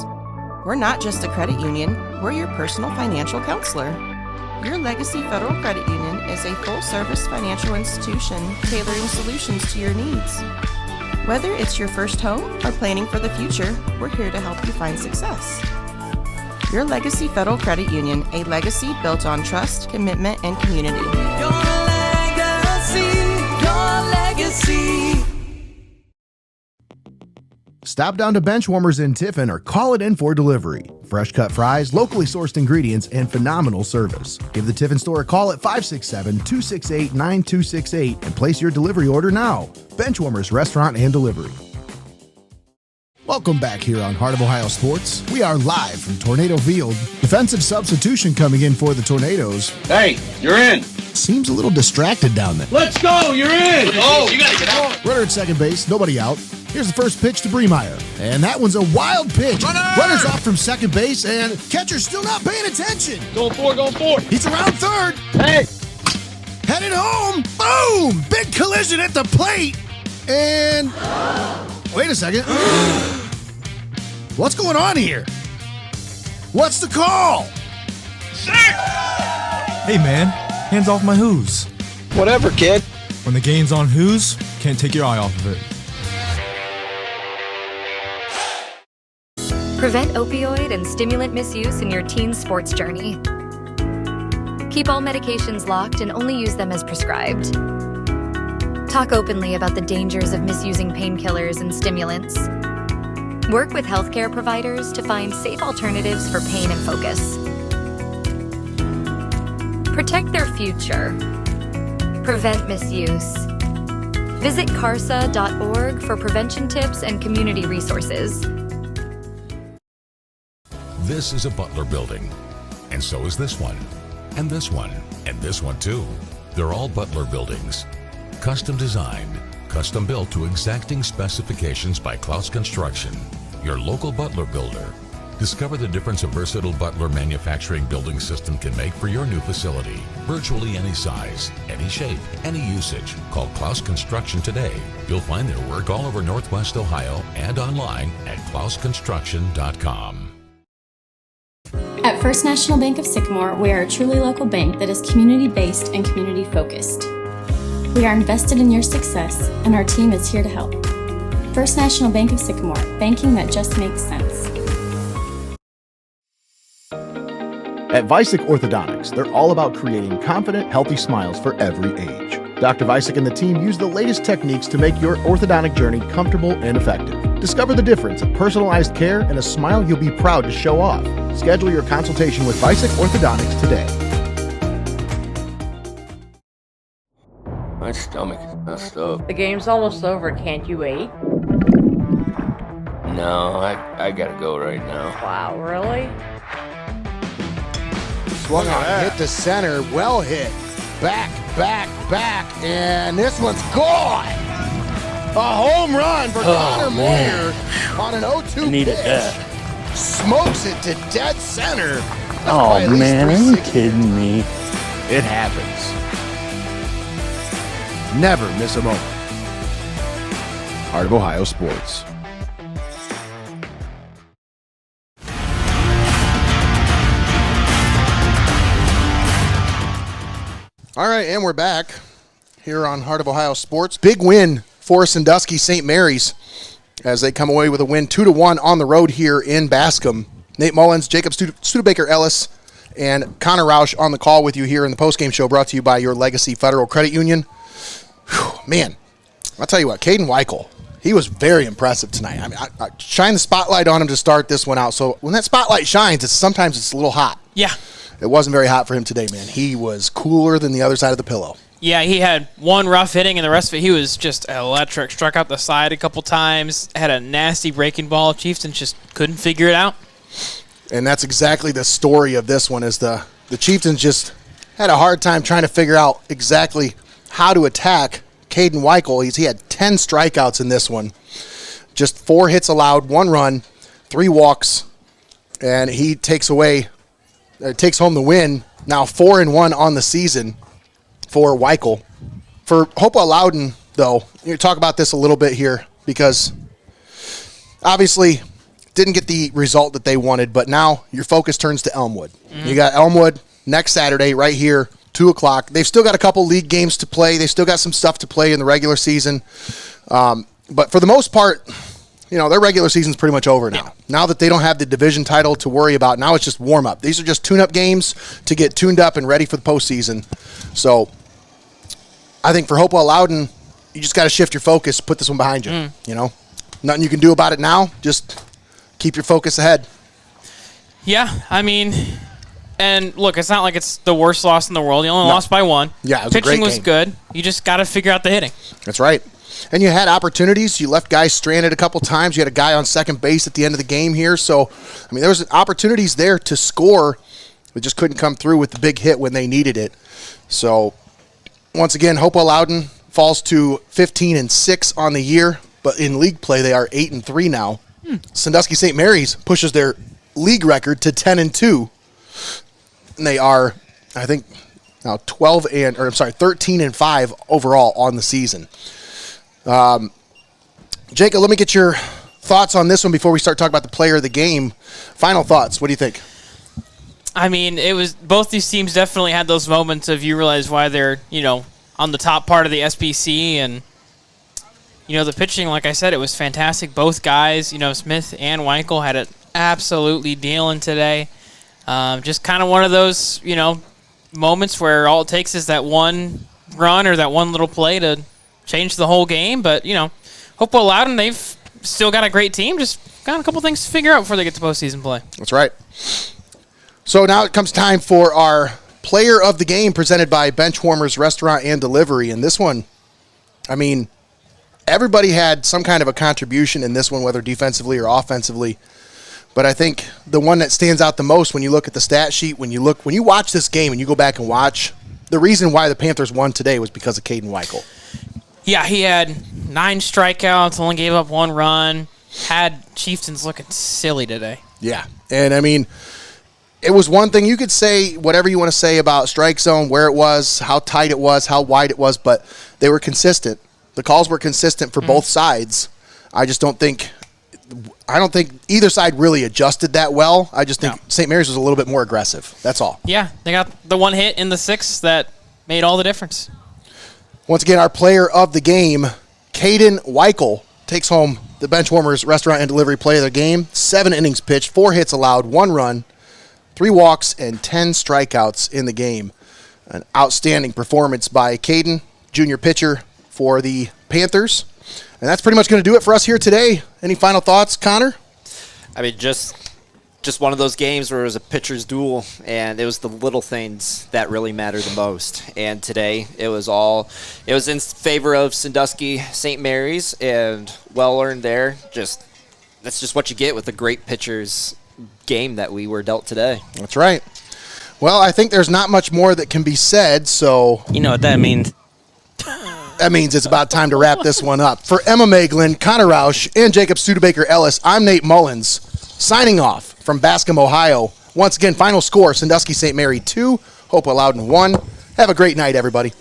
We're not just a credit union, we're your personal financial counselor. Your Legacy Federal Credit Union is a full-service financial institution tailoring solutions to your needs. Whether it's your first home or planning for the future, we're here to help you find success. Your Legacy Federal Credit Union, a legacy built on trust, commitment, and community. Your legacy. Stop down to Benchwarmers in Tiffin or call it in for delivery. Fresh cut fries, locally sourced ingredients, and phenomenal service. Give the Tiffin store a call at 567-268-9268 and place your delivery order now. Benchwarmers Restaurant and Delivery. Welcome back here on Heart of Ohio Sports. We are live from Tornado Field. Defensive substitution coming in for the Tornadoes. Hey, you're in. Seems a little distracted down there. Let's go. You're in. Oh, you got to get out. Runner at second base, nobody out. Here's the first pitch to Bremeyer. And that one's a wild pitch. Runner's off from second base, and catcher's still not paying attention. Going for it. He's around third. Hey. Headed home. Boom! Big collision at the plate. And wait a second. What's going on here? What's the call? Hey, man, hands off my who's. Whatever, kid. When the game's on who's, can't take your eye off of it. Prevent opioid and stimulant misuse in your teen sports journey. Keep all medications locked and only use them as prescribed. Talk openly about the dangers of misusing painkillers and stimulants. Work with healthcare providers to find safe alternatives for pain and focus. Protect their future. Prevent misuse. Visit carsa.org for prevention tips and community resources. This is a Butler building, and so is this one, and this one, and this one too. They're all Butler buildings. Custom designed, custom built to exacting specifications by Clouse Construction, your local Butler builder. Discover the difference a versatile Butler manufacturing building system can make for your new facility. Virtually any size, any shape, any usage. Call Clouse Construction today. You'll find their work all over Northwest Ohio and online at clouseconstruction.com. At First National Bank of Sycamore, we are a truly local bank that is community-based and community-focused. We are invested in your success, and our team is here to help. First National Bank of Sycamore, banking that just makes sense. At Vicek Orthodontics, they're all about creating confident, healthy smiles for every age. Dr. Vicek and the team use the latest techniques to make your orthodontic journey comfortable and effective. Discover the difference of personalized care and a smile you'll be proud to show off. Schedule your consultation with Vicek Orthodontics today. My stomach is messed up. The game's almost over. Can't you wait? No, I gotta go right now. Wow, really? Swung on, hit to center, well hit. Back, and this one's gone. A home run for Connor Moyer on an 0-2 Needed pitch. that. Smokes it to dead center. That's Oh probably at least man, are you 360. kidding me? It happens. Never miss a moment. Heart of Ohio Sports. All right, and we're back here on Heart of Ohio Sports. Big win for Sandusky St. Mary's as they come away with a win 2-1 on the road here in Bascom. Nate Mullins, Jacob Studebaker-Ellis, and Connor Roush on the call with you here in the postgame show, brought to you by your Legacy Federal Credit Union. Whew, man, I'll tell you what, Caden Weichel, he was very impressive tonight. I mean, I shine the spotlight on him to start this one out. So when that spotlight shines, sometimes it's a little hot. Yeah. It wasn't very hot for him today, man. He was cooler than the other side of the pillow. Yeah, he had one rough hitting, and the rest of it, he was just electric. Struck out the side a couple times, had a nasty breaking ball. Chieftains just couldn't figure it out. And that's exactly the story of this one, is the Chieftains just had a hard time trying to figure out exactly how to attack Caden Weichel. He had 10 strikeouts in this one. Just 4 hits allowed, 1 run, 3 walks, and he takes home the win. Now 4-1 on the season for Weichel. For Hopewell-Loudon, though, you talk about this a little bit here, because obviously didn't get the result that they wanted, but now your focus turns to Elmwood. Mm-hmm. You got Elmwood next Saturday right here, 2 o'clock. They've still got a couple league games to play. They still got some stuff to play in the regular season. But for the most part, their regular season's pretty much over now. Yeah. Now that they don't have the division title to worry about, now it's just warm-up. These are just tune-up games to get tuned up and ready for the postseason. So I think for Hopewell-Loudon, you just got to shift your focus, put this one behind you. Nothing you can do about it now. Just keep your focus ahead. Yeah, I mean, and look, it's not like it's the worst loss in the world. You only lost by 1. Yeah, it was Pitching a great was game. good. You just got to figure out the hitting. That's right. And you had opportunities. You left guys stranded a couple times. You had a guy on second base at the end of the game here. So, I mean, there was opportunities there to score. They just couldn't come through with the big hit when they needed it. So, once again, Hopewell-Loudon falls to 15-6 on the year, but in league play they are 8-3 now. Sandusky St. Mary's pushes their league record to 10-2, and they are, I think, now 13-5 overall on the season. Jacob, let me get your thoughts on this one before we start talking about the player of the game. Final thoughts. What do you think? I mean, both these teams definitely had those moments of you realize why they're, on the top part of the SBC. And, the pitching, like I said, it was fantastic. Both guys, Smith and Weichel had it absolutely dealing today. Just kind of one of those, moments where all it takes is that one run or that one little play to change the whole game. But, Hopewell-Loudon, they've still got a great team. Just got a couple things to figure out before they get to postseason play. That's right. So now it comes time for our player of the game, presented by Benchwarmers Restaurant and Delivery. And this one, I mean, everybody had some kind of a contribution in this one, whether defensively or offensively. But I think the one that stands out the most when you look at the stat sheet, when you watch this game and you go back and watch, the reason why the Panthers won today was because of Caden Weichel. Yeah, he had 9 strikeouts, only gave up 1 run, had Chieftains looking silly today. Yeah, and I mean, it was one thing. You could say whatever you want to say about strike zone, where it was, how tight it was, how wide it was, but they were consistent. The calls were consistent for both sides. I don't think either side really adjusted that well. I just think St. Mary's was a little bit more aggressive. That's all. Yeah, they got the one hit in the 6th that made all the difference. Once again, our player of the game, Caden Weichel, takes home the Benchwarmers Restaurant and Delivery play of the game. 7 innings pitched, 4 hits allowed, 1 run, 3 walks, and 10 strikeouts in the game. An outstanding performance by Caden, junior pitcher for the Panthers. And that's pretty much going to do it for us here today. Any final thoughts, Connor? I mean, just one of those games where it was a pitcher's duel, and it was the little things that really matter the most. And today, it was in favor of Sandusky St. Mary's, and well earned there. That's just what you get with a great pitcher's game that we were dealt today. That's right. Well, I think there's not much more that can be said, so... You know what that means. That means it's about time to wrap this one up. For Emma Maeglin, Connor Roush, and Jacob Studebaker-Ellis, I'm Nate Mullins, signing off from Bascom, Ohio. Once again, final score, Sandusky St. Mary 2, Hopewell-Loudon 1. Have a great night, everybody.